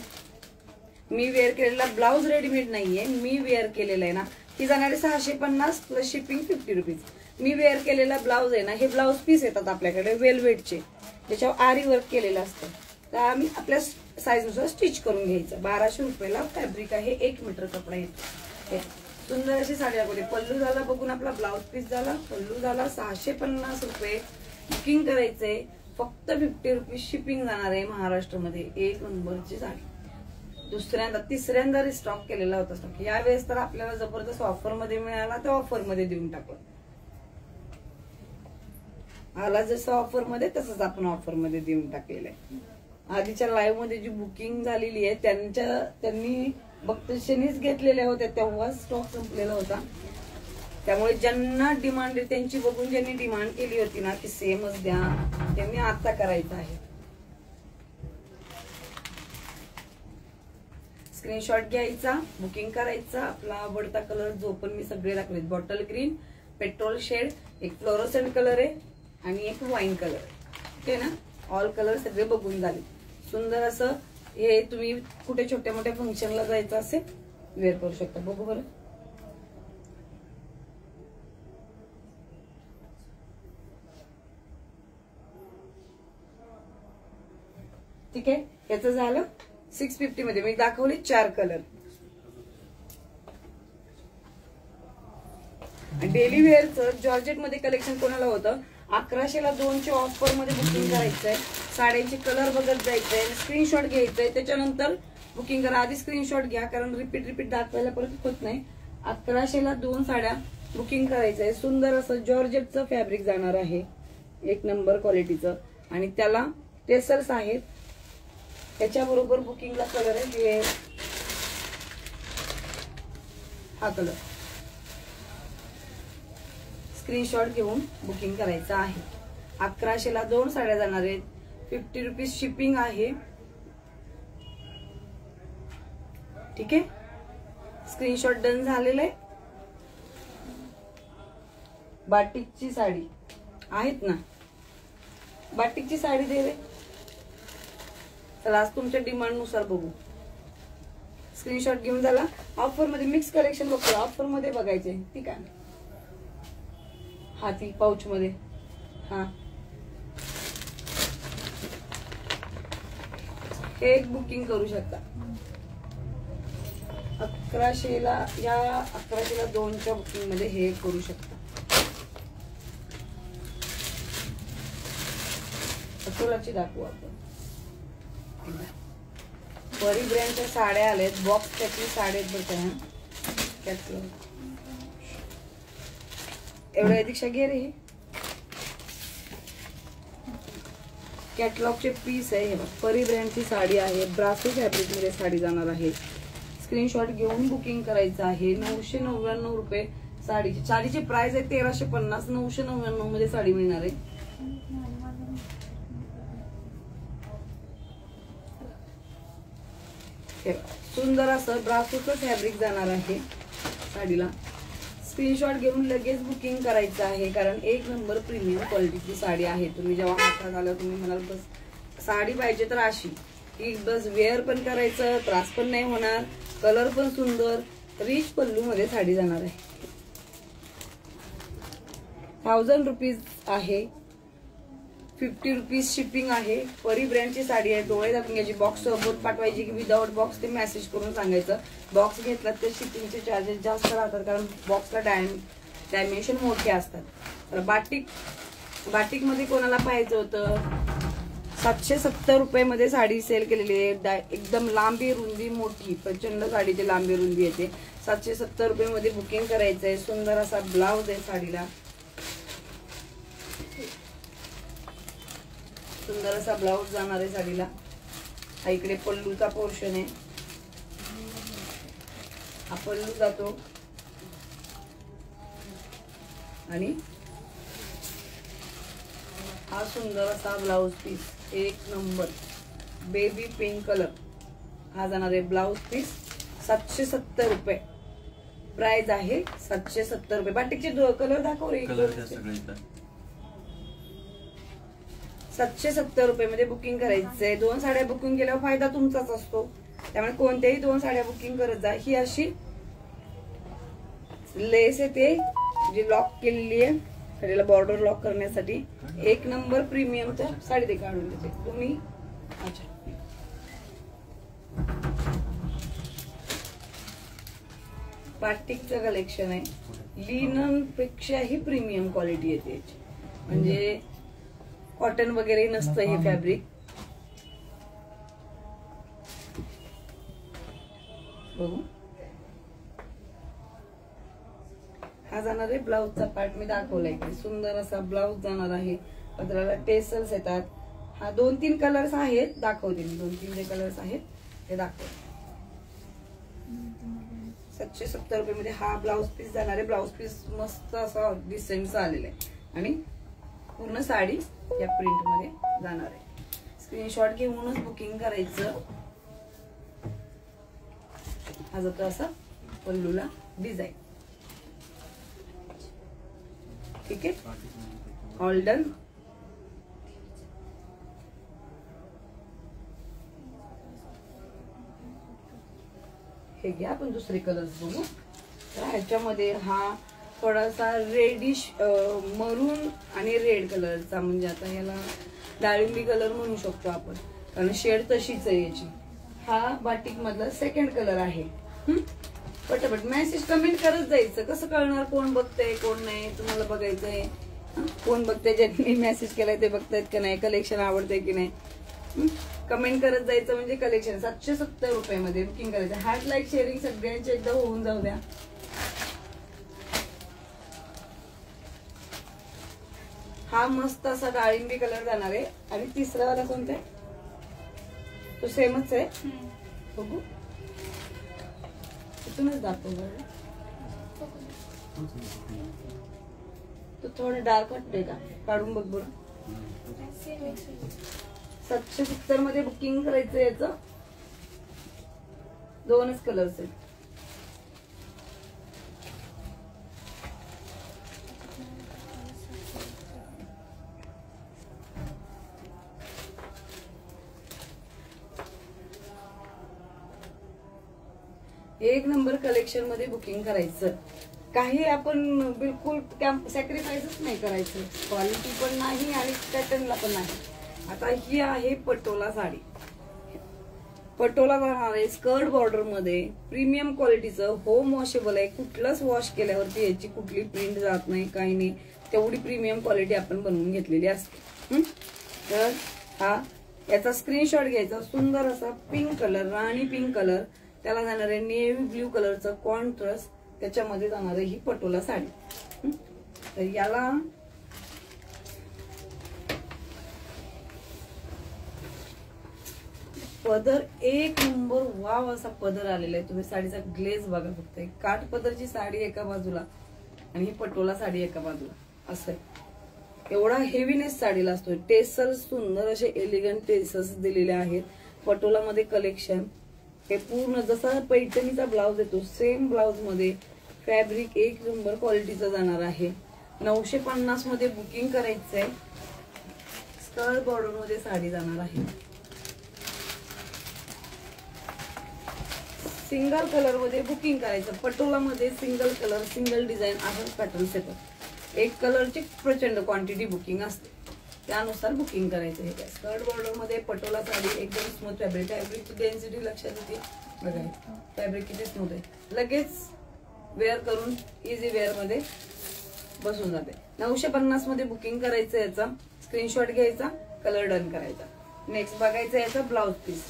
मी वेअर केलेला ब्लाऊज रेडीमेड नाहीये, मी वेअर केलेला आहे ना, ही जाणारे 650 प्लस शिपिंग 50 रुपीज. मी वेअर केलेला ब्लाऊज आहे ना, हे ब्लाऊज पीस येतात आपल्याकडे वेलवेटचे, ज्याच्यावर आरी वर्क केलेलं असतं. तर आम्ही आपल्या साईजनुसार स्टिच करून घ्यायचं. 1200 रुपयाला फॅब्रिक आहे, 1 मीटर कपडा येतो. सुंदर अशी साडी दाखवली. पल्लू झाला बघून आपला ब्लाऊज पीस झाला. पल्लू झाला 650 रुपये. बुकिंग करायचंय फक्त 50 रुपीज शिपिंग जाणार आहे महाराष्ट्रामध्ये. 1 नंबरची साडी. दुसऱ्यांदा तिसऱ्यांदा रिस्टॉक केलेला होता स्टॉक. यावेळेस तर आपल्याला जबरदस्त ऑफर मध्ये मिळाला, तर ऑफर मध्ये देऊन टाकलं. आला जसं ऑफर मध्ये तसंच आपण ऑफर मध्ये देऊन टाकलेलं आहे. आधीच्या लाईव्ह मध्ये जी बुकिंग झालेली आहे त्यांनी बक्षिसेनेच घेतलेल्या होत्या, तेव्हा स्टॉक संपलेला होता. त्यामुळे ज्यांना डिमांड आहे त्यांची बघून ज्यांनी डिमांड केली होती ना की सेमच द्या, त्यांनी आता करायचं आहे. स्क्रीनशॉट घ्यायचा, बुकिंग करायचा. आपला आवडता कलर जो पण मी सगळे दाखवले, बॉटल ग्रीन, पेट्रोल शेड, एक फ्लोरोसेंट कलर आहे आणि एक वाईन कलर आहे. ठीक आहे ना. ऑल कलर सगळे बघून झाले. सुंदर असं हे तुम्ही कुठे छोट्या मोठ्या फंक्शनला जायचं असेल वेअर करू शकता. बघू बरं. ठीक आहे. याचं झालं 650 मध्ये. मी दाखवले 4 कलर. डेली वेअरचं जॉर्जेट मध्ये कलेक्शन कोणाला होतं 1100 ला 2चे ऑफर मध्ये बुकिंग करायचंय. साड्यांचे कलर बघत जायचंय, स्क्रीनशॉट घ्यायचंय, त्याच्यानंतर बुकिंग करा. आधी स्क्रीनशॉट घ्या कारण रिपीट दाखवायला परत होत नाही. 1100 ला 2 साड्या बुकिंग करायचंय. सुंदर असं जॉर्जेटचं फॅब्रिक जाणार आहे, 1 नंबर क्वालिटीचं, आणि त्याला टेसल्स आहेत. त्याच्याबरोबर बुकिंगला कलर आहे हा कलर. स्क्रीनशॉट घेऊन बुकिंग करायचं आहे. 1100 ला 2 साड्या जाणार आहेत. 50 रुपीज शिपिंग आहे. ठीक आहे. स्क्रीनशॉट डन झालेलं आहे. बाटिकची साडी आहेत ना, बाटिकची साडी दे रे. चला आज तुमच्या डिमांड नुसार बघू. स्क्रीनशॉट घेऊन झाला. ऑफर मध्ये मिक्स कलेक्शन बघतो, ऑफर मध्ये बघायचे. ठीक आहे. हाती पाऊच मध्ये हा हे एक बुकिंग करू शकता. 1100 ला या 1100 ला 2च्या बुकिंग मध्ये हे करू शकता. अकोलाची दाखवू आपण. बरी ब्रँडच्या साड्या आल्यात. बॉक्स त्यातली साड्या बघा. कॅटलॉग एवढ्या दीक्षा घे रे. कॅटलॉगचे पीस आहे. परी ब्रँडची साडी आहे. ब्रासो फॅब्रिक मध्ये साडी जाणार आहे. स्क्रीनशॉट घेऊन बुकिंग करायचं आहे. 999 रुपये साडीची. साडीची प्राइस आहे 1350. 999 मध्ये साडी मिळणार आहे. सुंदर असं ब्रासोचं फॅब्रिक जाणार आहे साडीला. स्क्रीनशॉट घेऊन लगेच बुकिंग करायचं आहे कारण 1 नंबर प्रीमियम क्वालिटीची साडी आहे. तुम्ही जेव्हा हातात आलं तुम्ही म्हणाल बस साडी पाहिजे तर अशी की बस वेअर पण करायचं, त्रास पण नाही होणार, कलर पण सुंदर. रिच पल्लू मध्ये साडी जाणार आहे. 1000 रुपीज आहे. 50 रुपीज शिपिंग आहे. परी ब्रँडची साडी आहे. डोळे दाखवून घ्यायची. बॉक्स सोबत पाठवायची की विदाउट बॉक्स ते मेसेज करून सांगायचं. बॉक्स घेतला तर शिपिंगचे चार्जेस जास्त राहतात कारण बॉक्सला डायमेन्शन मोठे असतात. तर बाटिक मध्ये कोणाला पाहायचं होतं 770 रुपये मध्ये साडी सेल केलेली आहे. एकदम लांबी रुंदी मोठी प्रचंड साडीची लांबी रुंदी येते. 770 रुपये मध्ये बुकिंग करायचंय. सुंदर असा ब्लाउज आहे साडीला. सुंदर असा ब्लाउज जाणार आहे साडीला. हा इकडे पल्लूचा पोर्शन आहे. हा पल्लू जातो आणि हा सुंदर असा blouse piece 1 number baby pink colour हा जाणार आहे ब्लाउज पीस 770 रुपये प्राइस आहे. 770 रुपये. बाटिकचे कलर दाखव रे. 770 रुपये मध्ये बुकिंग करायचंय. 2 साड्या बुकिंग केल्यावर फायदा तुमचाच असतो, त्यामुळे कोणत्याही 2 साड्या बुकिंग करत जा. ही अशी लेस येते जी लॉक केलेली आहे, साडीला बॉर्डर लॉक करण्यासाठी. 1 नंबर प्रीमियमच्या साडी ते काढून देते तुम्ही. अच्छा, बाटिकचं कलेक्शन आहे. लिनन पेक्षाही प्रीमियम क्वालिटी येते याची, म्हणजे कॉटन वगैरे नसतं हे फॅब्रिक. बघू, हा जाणार आहे ब्लाउजचा पार्ट. मी दाखवलाय की सुंदर असा ब्लाउज जाणार आहे. पदराला टेसल्स येतात. हा 2-3 कलर्स आहेत, दाखवते मी. 2-3 जे कलर्स आहेत ते दाखवते. 770 रुपये मध्ये हा ब्लाउज पीस जाणार आहे. ब्लाउज पीस मस्त असा डिसेंटचा आलेला आहे आणि पूर्ण साडी या प्रिंट मध्ये जाणार आहे. स्क्रीनशॉट घेऊनच बुकिंग करायचं. हा जातो असा पल्लूला डिझाईन. ठीक आहे, ऑल डन. हे घ्या, आपण दुसरे कलर्स बघू. तर ह्याच्यामध्ये हा थोडासा रेडिश मरून आणि रेड कलरचा, म्हणजे आता याला डाळिंबी कलर म्हणू शकतो आपण, कारण शेड तशीच आहे याची. हा बाटिक मधला सेकंड कलर आहे. पटापट मेसेज कमेंट करत जायचं. कसं कळणार कोण बघतंय कोण नाही? तुम्हाला बघायचंय कोण बघतंय, ज्यांनी मेसेज केलाय ते बघतायत की नाही, कलेक्शन आवडतंय की नाही. कमेंट करत जायचं, म्हणजे कलेक्शन 770 रुपये मध्ये बुकिंग करायचं. हार्ट लाईक शेअरिंग सगळ्यांचे एकदा होऊन जाऊ द्या. हा मस्त असा डाळिंबी कलर जाणार आहे. आणि तिसरा वाला कोणता आहे? तो सेमच आहे. बघू, इथूनच दाखव. तो थोडं डार्क वाटतंय का? काढून बघ बरं. 770 मध्ये बुकिंग करायचं. याचं 2च कलर्स आहेत. एक नंबर कलेक्शन मध्ये बुकिंग करायचं. काही आपण बिलकुल सॅक्रिफाईसच नाही करायचं. क्वालिटी पण नाही आणि पॅटर्नला पण नाही. आता ही आहे पटोला साडी. पटोला जाणार आहे स्कर्ट बॉर्डर मध्ये, प्रीमियम क्वालिटीचं, होम वॉशेबल आहे. कुठलंच वॉश केल्यावरती याची कुठली प्रिंट जात नाही, काही नाही. तेवढी प्रीमियम क्वालिटी आपण बनवून घेतलेली असते. तर हा याचा स्क्रीनशॉट घ्यायचा. सुंदर असा पिंक कलर, राणी पिंक कलर, त्याला जाणार आहे नेव्ही ब्ल्यू कलरचं कॉन्ट्रास्ट, त्याच्यामध्ये जाणार आहे ही पटोला साडी. तर याला पदर एक नंबर वाव असा पदर आलेला आहे. तुम्ही साडीचा ग्लेज बघा फक्त. काठ पदरची साडी एका बाजूला आणि ही पटोला साडी एका बाजूला, असं आहे. एवढा हेवीनेस साडीला असतो. टेसल्स सुंदर असे एलिगंट टेसल्स दिलेले आहेत पटोला मध्ये. कलेक्शन हे पूर्ण जसा पैठणीचा ब्लाउज येतो सेम ब्लाउज मध्ये. फॅब्रिक एक नंबर क्वालिटीचा जाणार आहे. 950 मध्ये बुकिंग करायचंय. स्कर्ट बॉर्डर मध्ये साडी जाणार आहे. सिंगल कलर मध्ये बुकिंग करायचं. पटोला मध्ये सिंगल कलर, सिंगल डिझाईन असं पॅटर्न्स येतात. एक कलरची प्रचंड क्वांटिटी बुकिंग असते, त्यानुसार बुकिंग करायचं. हे काय स्कर्ट बॉर्डर मध्ये पटोला साडी, एकदम स्मूथ फॅब्रिक. फॅब्रिकची डेन्सिटी लक्षात येते बघा. फॅब्रिक किती स्मूथ आहे. लगेच वेअर करून इझी वेअर मध्ये बसून जाते. 950 मध्ये बुकिंग करायचं. याचा स्क्रीनशॉट घ्यायचा, कलर डन करायचा. नेक्स्ट बघायचं याचा ब्लाउज पीस.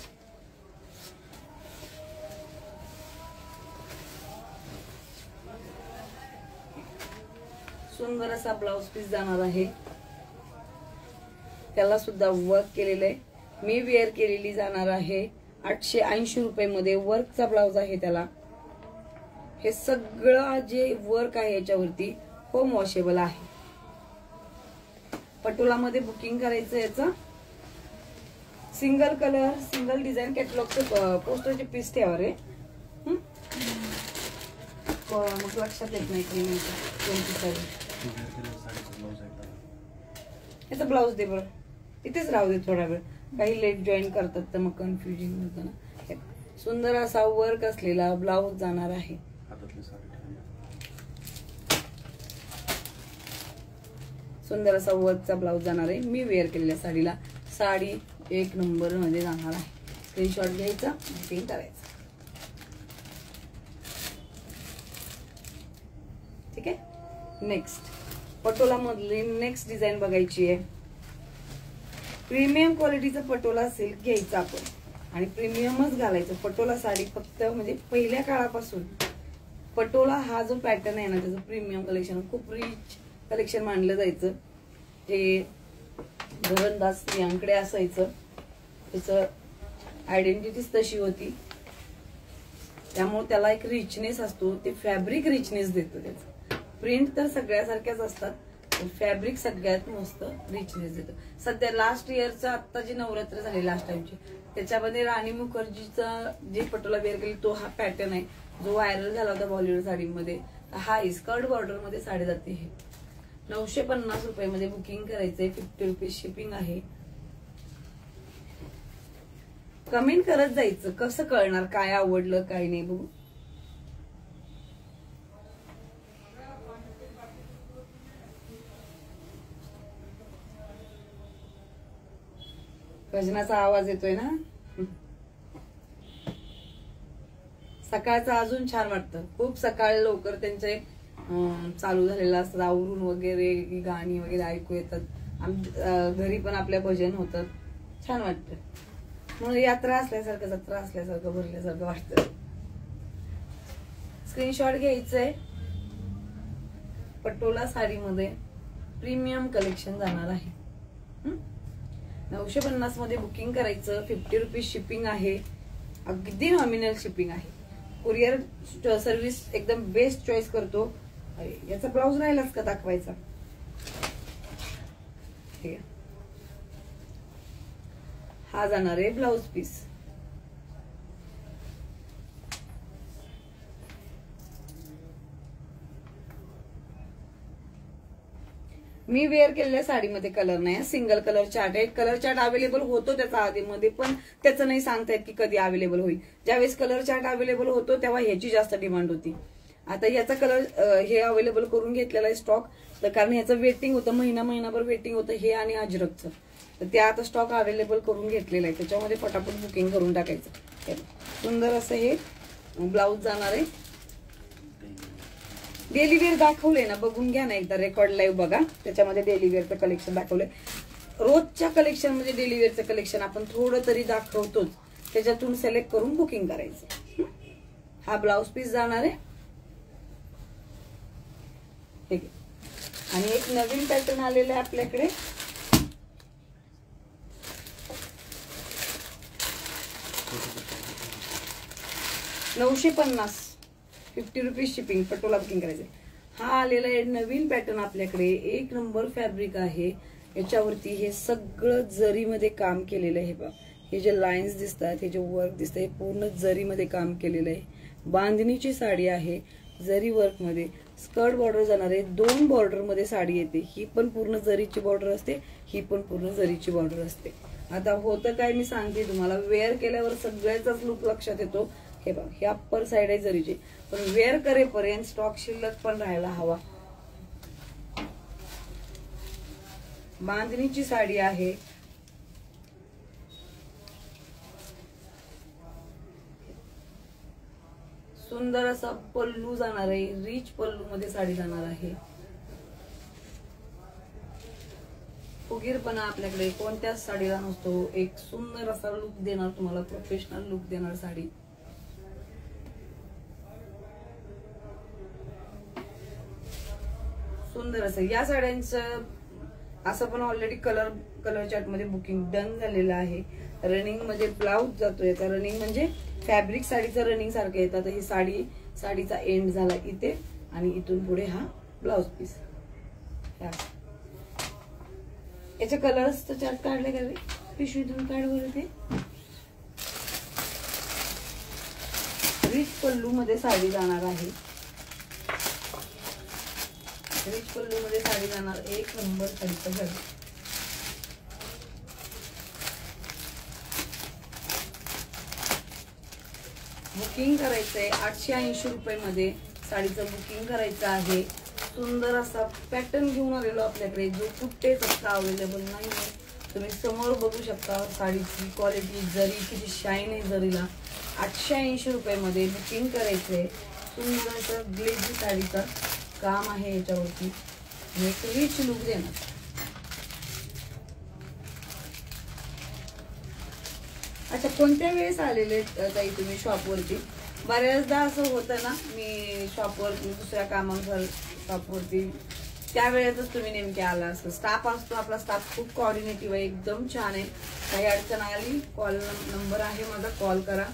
सुंदर असा ब्लाउज पीस जाणार आहे. त्याला सुद्धा वर्क केलेलं आहे. मी वेअर केलेली जाणार आहे. 880 रुपये मध्ये वर्कचा ब्लाउज आहे त्याला. हे सगळं जे वर्क आहे याच्यावरती होम वॉशेबल आहे. पटोला मध्ये बुकिंग करायचं. याचं सिंगल कलर सिंगल डिझाईन कॅटलॉगचे पोस्टरचे पीस ठेवा रे. मग लक्षात येत नाही कोणती साडी. याचा ब्लाऊज दे बरं, इथेच राहू दे थोडा वेळ. काही लेट जॉईन करतात तर मग कन्फ्युजन होतं ना. सुंदर असा वर्क असलेला ब्लाऊज जाणार आहे. सुंदर असा वर्कचा ब्लाऊज जाणार आहे. मी वेअर केलेल्या साडीला. साडी 1 नंबर मध्ये जाणार आहे. स्क्रीनशॉट घ्यायचा, बुकिंग करायचं. ठीक आहे. नेक्स्ट पटोला मधली नेक्स्ट डिझाईन बघायची आहे. प्रीमियम क्वालिटीचं पटोला सिल्क घ्यायचं आपण आणि प्रीमियमच घालायचं. पटोला साडी फक्त म्हणजे पहिल्या काळापासून पटोला हा जो पॅटर्न आहे ना त्याचं प्रीमियम कलेक्शन, खूप रिच कलेक्शन मानलं जायचं. जे घरंदाज स्त्रियांकडे असायचं त्याचं आयडेंटिटीच तशी होती. त्यामुळे त्याला एक रिचनेस असतो. ते फॅब्रिक रिचनेस देतं. त्याचं प्रिंट तर सगळ्यासारख्याच असतात, फॅब्रिक सगळ्यात मस्त रिचनेस देतो. सध्या लास्ट इयरचा आता जी नवरात्र झाली लास्ट टाइमची त्याच्यामध्ये राणी मुखर्जीचा जे पटोला वेअर केली तो हा पॅटर्न आहे जो व्हायरल झाला होता बॉलिवूड साडीमध्ये. हा स्कर्ट बॉर्डर मध्ये साडी जाते. हे 950 रुपयामध्ये बुकिंग करायचंय. 50 रुपीज शिपिंग आहे. कमेंट करत जायचं. कसं कळणार काय आवडलं काय नाही बघू. भजनाचा आवाज येतोय ना. सकाळचं अजून छान वाटतं. खूप सकाळी लवकर त्यांचे चालू झालेलं असतात. आवरून वगैरे गाणी वगैरे ऐकू येतात. घरी पण आपल्या भजन होतं. छान वाटतं. म्हणून यात्रा असल्यासारखं जत्रा असल्यासारखं भरल्यासारखं वाटतं. स्क्रीनशॉट घ्यायचंय. पटोला साडीमध्ये प्रीमियम कलेक्शन जाणार आहे. 950 मध्ये बुकिंग करायचं. 50 रुपीज शिपिंग आहे. अगदी नॉमिनल शिपिंग आहे. कुरिअर सर्व्हिस एकदम बेस्ट चॉईस करतो. याचा ब्लाऊज राहिलाच का दाखवायचा. ठीक आहे. हा जाणार आहे ब्लाऊज पीस. मी वेअर केलेल्या साडीमध्ये कलर नाही. सिंगल कलर चार्ट आहे. कलर चार्ट अवेलेबल होतो त्याचा आधीमध्ये, पण त्याचं नाही सांगता येत की कधी अवेलेबल होईल. ज्यावेळेस कलर चार्ट अवेलेबल होतो तेव्हा ह्याची जास्त डिमांड होती. आता याचा कलर हे अवेलेबल करून घेतलेला आहे स्टॉक, कारण ह्याचं वेटिंग होतं. महिनाभर वेटिंग होतं हे आणि अजरकचं. तर ते आता स्टॉक अवेलेबल करून घेतलेला आहे. त्याच्यामध्ये पटापट बुकिंग करून टाकायचं. सुंदर असं हे ब्लाऊज जाणार आहे. डेली वेअर दाखवले ना, बघून घ्या ना एकदा. रेकॉर्ड लाईव्ह बघा. त्याच्यामध्ये डेली वेअरचं कलेक्शन दाखवलंय. रोजच्या कलेक्शन म्हणजे डेली वेअरचं कलेक्शन आपण थोडं तरी दाखवतोच. त्याच्यातून सिलेक्ट करून बुकिंग करायचं. हा ब्लाऊज पीस जाणार आहे. ठीक आहे. आणि एक नवीन पॅटर्न आलेला आहे आपल्याकडे. $950 50 रुपीज शिपिंग. पटोला बुकिंग करायचे. हा आलेला आहे नवीन पॅटर्न आपल्याकडे. 1 नंबर फॅब्रिक आहे. याच्यावरती हे सगळं जरीमध्ये काम केलेलं आहे. बघा हे जे लाईन्स दिसतात, हे जे वर्क दिसतं, हे पूर्ण जरीमध्ये काम केलेलं आहे. बांधणीची साडी आहे जरी वर्क मध्ये. स्कर्ट बॉर्डर जाणार आहे. 2 बॉर्डर मध्ये साडी येते. ही पण पूर्ण जरीची बॉर्डर असते, ही पण पूर्ण जरीची बॉर्डर असते. आता होतं काय मी सांगते तुम्हाला. वेअर केल्यावर सगळ्याचाच लुक लक्षात येतो. हे बघा हे अप्पर साइड आहे जरीची, पण वेअर करेपर्यंत स्टॉक शिल्लक पण राहायला हवा. बांधणीची साडी आहे. सुंदर असा पल्लू जाणार आहे. रिच पल्लू मध्ये साडी जाणार आहे. फुगीरपणा आपल्याकडे कोणत्याच साडीला नसतो. एक सुंदर असा लुक देणार तुम्हाला, प्रोफेशनल लुक देणार साडी. सुंदर असं या साड्यांचं असं पण ऑलरेडी कलर चार्ट मध्ये बुकिंग डन झालेलं आहे. रनिंग मध्ये ब्लाऊज जातो. याचा रनिंग म्हणजे फॅब्रिक साडीचं रनिंग सारखं येतं. ही साडीचा एंड झाला इथे आणि इथून पुढे हा ब्लाऊज पीस. याचे कलर्स चार्ट काढले का रे. पिशवीतून काढ बरं ते. रिच पल्लू मध्ये साडी जाणार आहे. रिच पल्लू मध्ये साडी जाणार. एक नंबर साडीचा घर. बुकिंग करायचंय 880 रुपये मध्ये साडीचं बुकिंग करायचं आहे. सुंदर असा पॅटर्न घेऊन आलेलो आपल्याकडे, जो कुठेच आता अवेलेबल नाही आहे. तुम्ही समोर बघू शकता साडीची क्वालिटी, जरी किती शाईन आहे जरीला. 880 रुपये मध्ये बुकिंग करायचंय. सुंदर असं ग्लेझी साडीचं काम आहे याच्यावरती. एक रिच लुक देणार. अच्छा, कोणत्या वेळेस आलेले ताई तुम्ही शॉपवरती? बऱ्याचदा असं होतं ना, मी शॉपवरती दुसऱ्या कामानुसार शॉपवरती त्यावेळेतच तुम्ही नेमके आला असं. स्टाफ असतो आपला, स्टाफ खूप कोऑर्डिनेटिव्ह आहे, एकदम छान आहे. काही अडचण आली, कॉल नंबर आहे माझा, कॉल करा.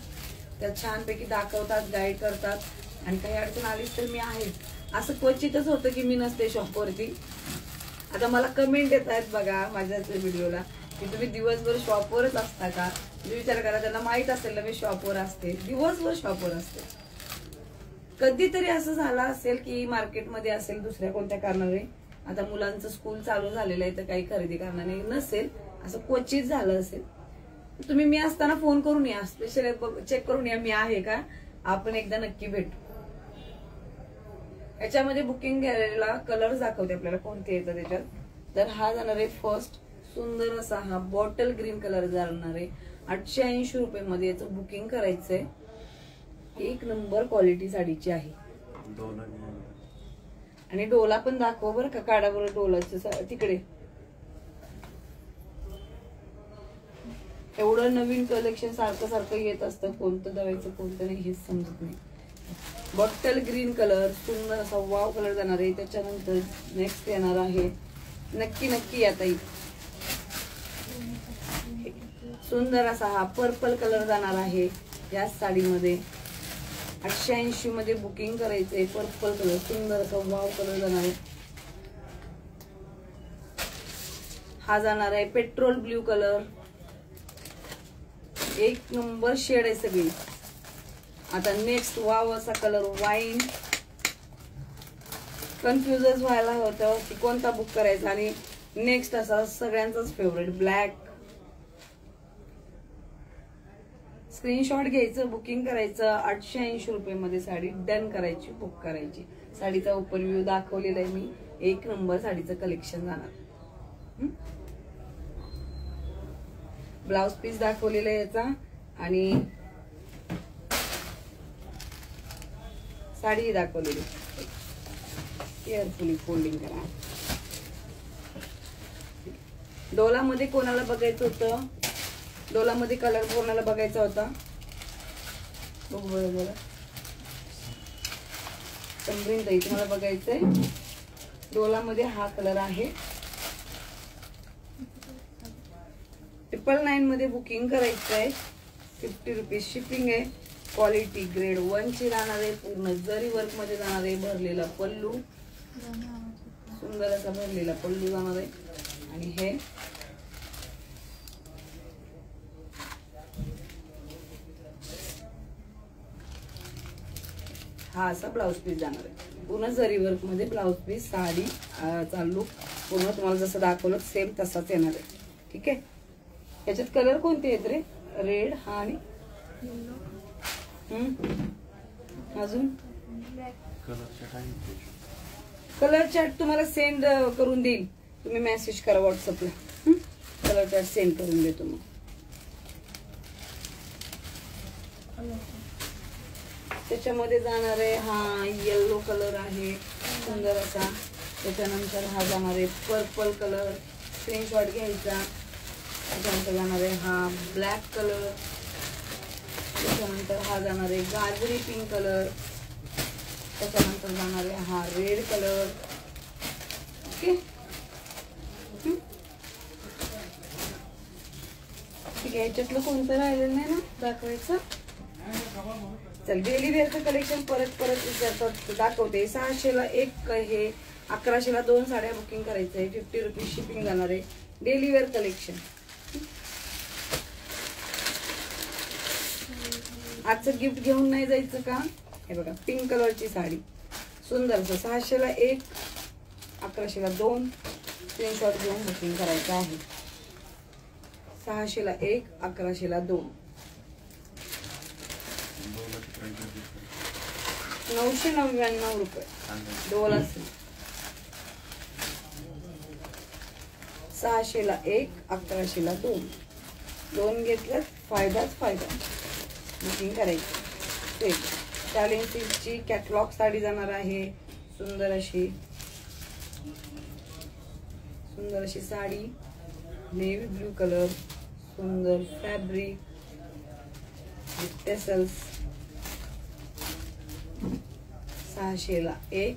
त्यात छानपैकी दाखवतात, गाईड करतात. आणि काही अडचण आलीच तर मी आहे. असं क्वचितच होतं की मी नसते शॉपवरती. आता मला कमेंट येत आहेत बघा माझ्याच व्हिडिओला की तुम्ही दिवसभर शॉपवरच असता का. विचार करा, त्यांना माहित असेल ना मी शॉपवर असते, दिवसभर शॉपवर असते. कधीतरी असं झालं असेल की मार्केटमध्ये असेल दुसऱ्या कोणत्या कारणाने, आता मुलांचं स्कूल चालू झालेलं आहे तर काही खरेदी कारणाने नसेल, असं क्वचित झालं असेल. तुम्ही मी असताना फोन करून या, स्पेशल चेक करून या मी आहे का, आपण एकदा नक्की भेटू. याच्यामध्ये बुकिंग केलेला कलर दाखवते आपल्याला कोणते येतं त्याच्यात. तर हा जाणार आहे फर्स्ट, सुंदर असा हा बॉटल ग्रीन कलर जाणार आहे. 880 रुपये मध्ये याचं बुकिंग करायचंय. एक नंबर क्वालिटी साडीची आहे. आणि डोला पण दाखव बरं का, काढा बरं डोलाचं तिकडे. एवढं नवीन कलेक्शन सारखं सारखं येत असतं, कोणतं दवायचं कोणतं नाही हेच समजत नाही. बॉटल ग्रीन कलर, सुंदर असा वाव कलर जाणार आहे. त्याच्यानंतर नेक्स्ट येणार आहे, नक्की नक्की या ताई, सुंदर असा हा पर्पल कलर जाणार आहे या साडीमध्ये. 880 मध्ये बुकिंग करायचंय. पर्पल कलर, सुंदर असा वाव कलर जाणार आहे. हा जाणार आहे पेट्रोल ब्ल्यू कलर. एक नंबर शेड आहे सगळी. आता नेक्स्ट वाव असा कलर वाईन. कन्फ्युजच व्हायला होतं की कोणता बुक करायचा. आणि नेक्स्ट असा सगळ्यांचाच फेवरेट ब्लॅक. स्क्रीनशॉट घ्यायचं, बुकिंग करायचं. 880 रुपये मध्ये साडी डन करायची, बुक करायची. साडीचा ओपन व्ह्यू दाखवलेला आहे मी. एक नंबर साडीचं कलेक्शन जाणार. ब्लाउज पीस दाखवलेला आहे याचा. आणि साडी दाखवलेली. केअरफुली फोल्डिंग करा. डोलामध्ये कोणाला बघायचं होतं, डोलामध्ये कलर कोणाला बघायचा होता बघू बरं बरं. समरीन ताई तुम्हाला बघायचंय. डोलामध्ये हा कलर आहे. 999 मध्ये बुकिंग करायचंय. 50 रुपीज शिपिंग आहे. क्वालिटी ग्रेड 1 ची राहणार आहे. पूर्ण जरी वर्क मध्ये जाणार आहे. भरलेला पल्लू, सुंदर असा भरलेला पल्लू जाणार आहे. आणि हे हा असा ब्लाउज पीस जाणार आहे. पूर्ण जरी वर्क मध्ये ब्लाउज पीस. साडी चालू पूर्ण तुम्हाला जसं दाखवलं सेम तसाच येणार आहे. ठीक आहे. याच्यात कलर कोणते आहेत रे? रेड हा आणि अजून कलर चार्ट तुम्हाला सेंड करून देईल. तुम्ही मेसेज करा व्हॉट्सअपला. कलर चार्ट सेंड करून देतो मग. त्याच्यामध्ये जाणार आहे हा येलो कलर आहे, सुंदर असा. त्याच्यानंतर हा जाणार आहे पर्पल कलर. स्क्रीनशॉट घ्यायचा. त्याच्यानंतर जाणार आहे हा ब्लॅक कलर. त्याच्यानंतर हा जाणार आहे गाजरी पिंक कलर. त्याच्यानंतर जाणार आहे हा रेड कलर. ओके ठीक आहे. याच्यातलं कोणतं राहिलेलं नाही ना दाखवायचं. चल डेली वेअरचं कलेक्शन परत परत विचारतात दाखवते. 600ला एक हे, 1100ला 2 साड्या बुकिंग करायचं आहे. 50 रुपीज शिपिंग जाणार आहे. Daily wear collection. आजचं गिफ्ट घेऊन नाही जायचं का? हे बघा पिंक कलरची साडी सुंदर. 600ला 1, 1100ला 2. स्क्रीनशॉट घेऊन बुकिंग करायचं आहे. 600ला 1, 1100ला 2. 999 रुपये डोल असेल. 600ला 1, 1100ला 2. 2 घेतलं फायदाच फायदा. बुकिंग करायची. चॅलेंजची कॅटलॉग साडी जाणार आहे. सुंदर अशी साडी, नेव्ही ब्लू कलर, सुंदर फॅब्रिक विथ टेसल्स. 600ला 1,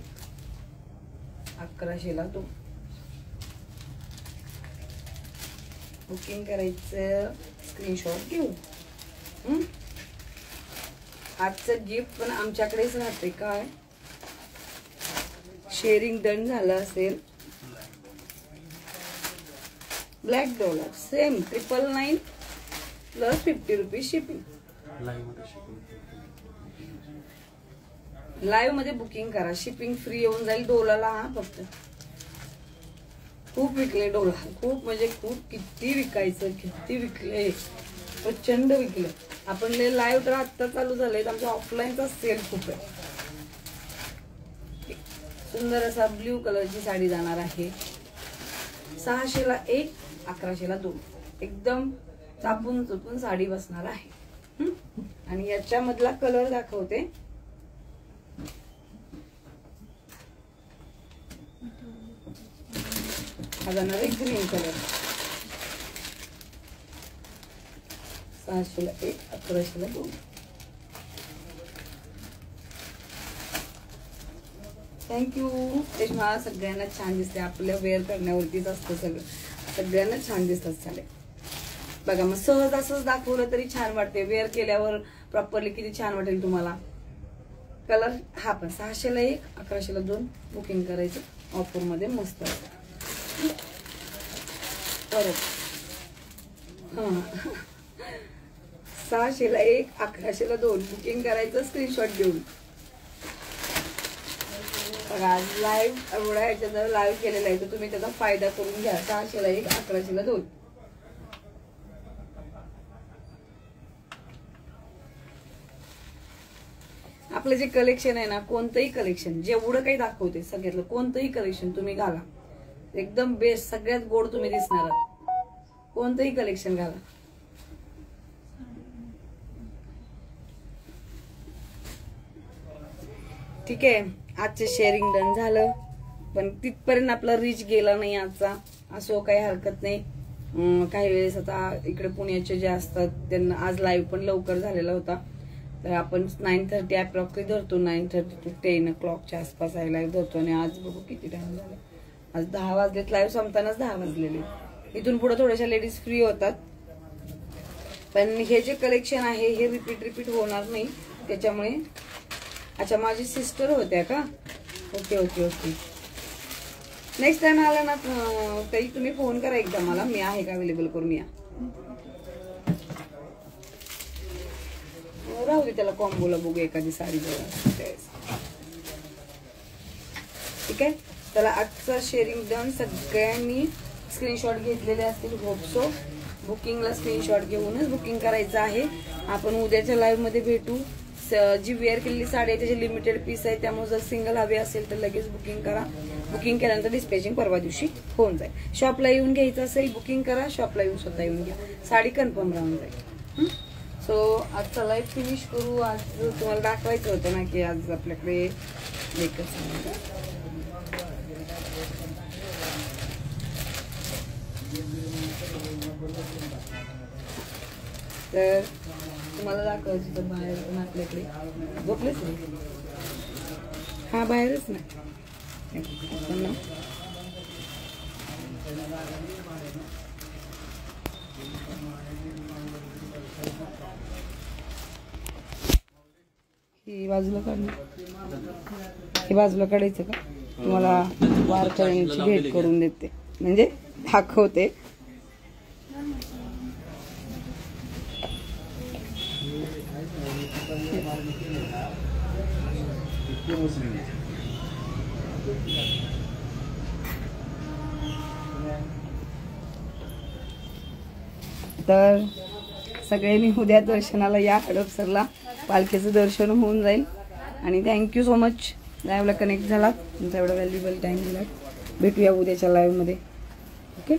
1100ला 2. बुकिंग करायचं. स्क्रीनशॉट घेऊ. आजचं गिफ्ट पण आमच्याकडेच राहते. काय शेअरिंग डन झालं असेल. Black dollar same 999 plus 50 rupees shipping. Live मध्ये बुकिंग करा. शिपिंग फ्री येऊन जाईल डोलाला. हा फक्त खूप विकले डोला. खूप म्हणजे खूप. किती विकायचं, किती विकले, प्रचंड विकले. आपण लाईव्ह तर आत्ता चालू झालंय. आमचा ऑफलाईनचा सेल खूप आहे. सुंदर असा ब्ल्यू कलरची साडी जाणार आहे. 600ला 1, 1100ला 2. एकदम चापून चुपून साडी बसणार आहे. आणि याच्यामधला कलर दाखवते. हा जाणार आहे ग्रीन कलर. 600ला 1, 1100ला 2. थँक्यू. रेश्मा सगळ्यांना छान दिसते. आपल्या वेअर करण्यावरतीच असतं सगळं. सगळ्यांना छान दिसतात साड्या. बघा मग सहज असंच दाखवलं तरी छान वाटते. वेअर केल्यावर प्रॉपरली किती छान वाटेल तुम्हाला. कलर हा पण 600ला 1, 1100ला 2 बुकिंग करायचं. ऑफर मध्ये मस्त परत. 600ला 1, 1100ला 2 बुकिंग करायचं. स्क्रीनशॉट घेऊन बघा. लाईव्ह एवढा ह्याच्यात लाईव्ह केलेला आहे तर तुम्ही त्याचा फायदा करून घ्या. 600ला 1, 1100ला 2. आपलं जे कलेक्शन आहे ना, कोणतंही कलेक्शन जेवढं काही दाखवते सगळ्यातलं कोणतंही कलेक्शन तुम्ही घाला. एकदम बेस्ट, सगळ्यात गोड तुम्ही दिसणार आहात. कोणतंही कलेक्शन घाला. ठीक आहे. आजचे शेअरिंग डन झालं पण तिथपर्यंत आपला रीच गेला नाही आजचा. असो काही हरकत नाही. काही वेळेस आता इकडे पुण्याचे जे असतात त्यांना आज लाईव्ह पण लवकर झालेला होता. तर आपण 9:30 अप्रॉक्सली धरतो. 9:30 to 10 o'clockच्या आसपास आहे लाईव्ह धरतो. आणि आज बघू किती टाइम झाला. आज 10 वाजलेत. लाईव्ह संपतानाच 10 वाजलेले. इथून पुढे थोड्याशा लेडीज फ्री होतात. पण हे जे कलेक्शन आहे हे रिपीट होणार नाही त्याच्यामुळे. अच्छा माझी सिस्टर होत्या का? Okay okay okay. Next time आला ना तरी तुम्ही फोन करा एकदा मला. मी आहे का अवेलेबल करून या. राहू दे त्याला कॉम्बोला बघू एखादी साडी जवळ. ठीक आहे. त्याला आजचा शेअरिंग डन. सगळ्यांनी स्क्रीनशॉट घेतलेले असतील. Hope so. बुकिंगला स्क्रीनशॉट घेऊनच बुकिंग करायचं आहे. आपण उद्याच्या लाईव्ह मध्ये भेटू. जी वेअर केलेली साडी आहे त्याचे लिमिटेड पीस आहे त्यामुळे जर सिंगल हवी असेल तर लगेच बुकिंग करा. बुकिंग केल्यानंतर डिस्पॅचिंग परवा दिवशी होऊन जाईल. शॉपला येऊन घ्यायचं असेल बुकिंग करा. शॉपला येऊन स्वतः येऊन घ्या. साडी कन्फर्म राहून जाईल. सो आजचा लाईव्ह फिनिश करू. आज तुम्हाला दाखवायचं होतं ना की आज आपल्याकडे एकच तर तुम्हाला दाखवायचं तर बाहेर पण आपल्याकडे झोपलेच नाही. हा बाहेरच नाही. ही बाजूला काढली. ही बाजूला काढायचं का? तुम्हाला वारकऱ्यांची भेट करून देते म्हणजे दाखवते. तर सगळ्यांनी उद्या दर्शनाला या हडपसरला, पालखीचं दर्शन होऊन जाईल. आणि थँक्यू सो मच लाईव्हला कनेक्ट झालात, तुमचा एवढा व्हॅल्युएबल टाइम दिला. भेटूया उद्याच्या लाईव्हमध्ये. ओके.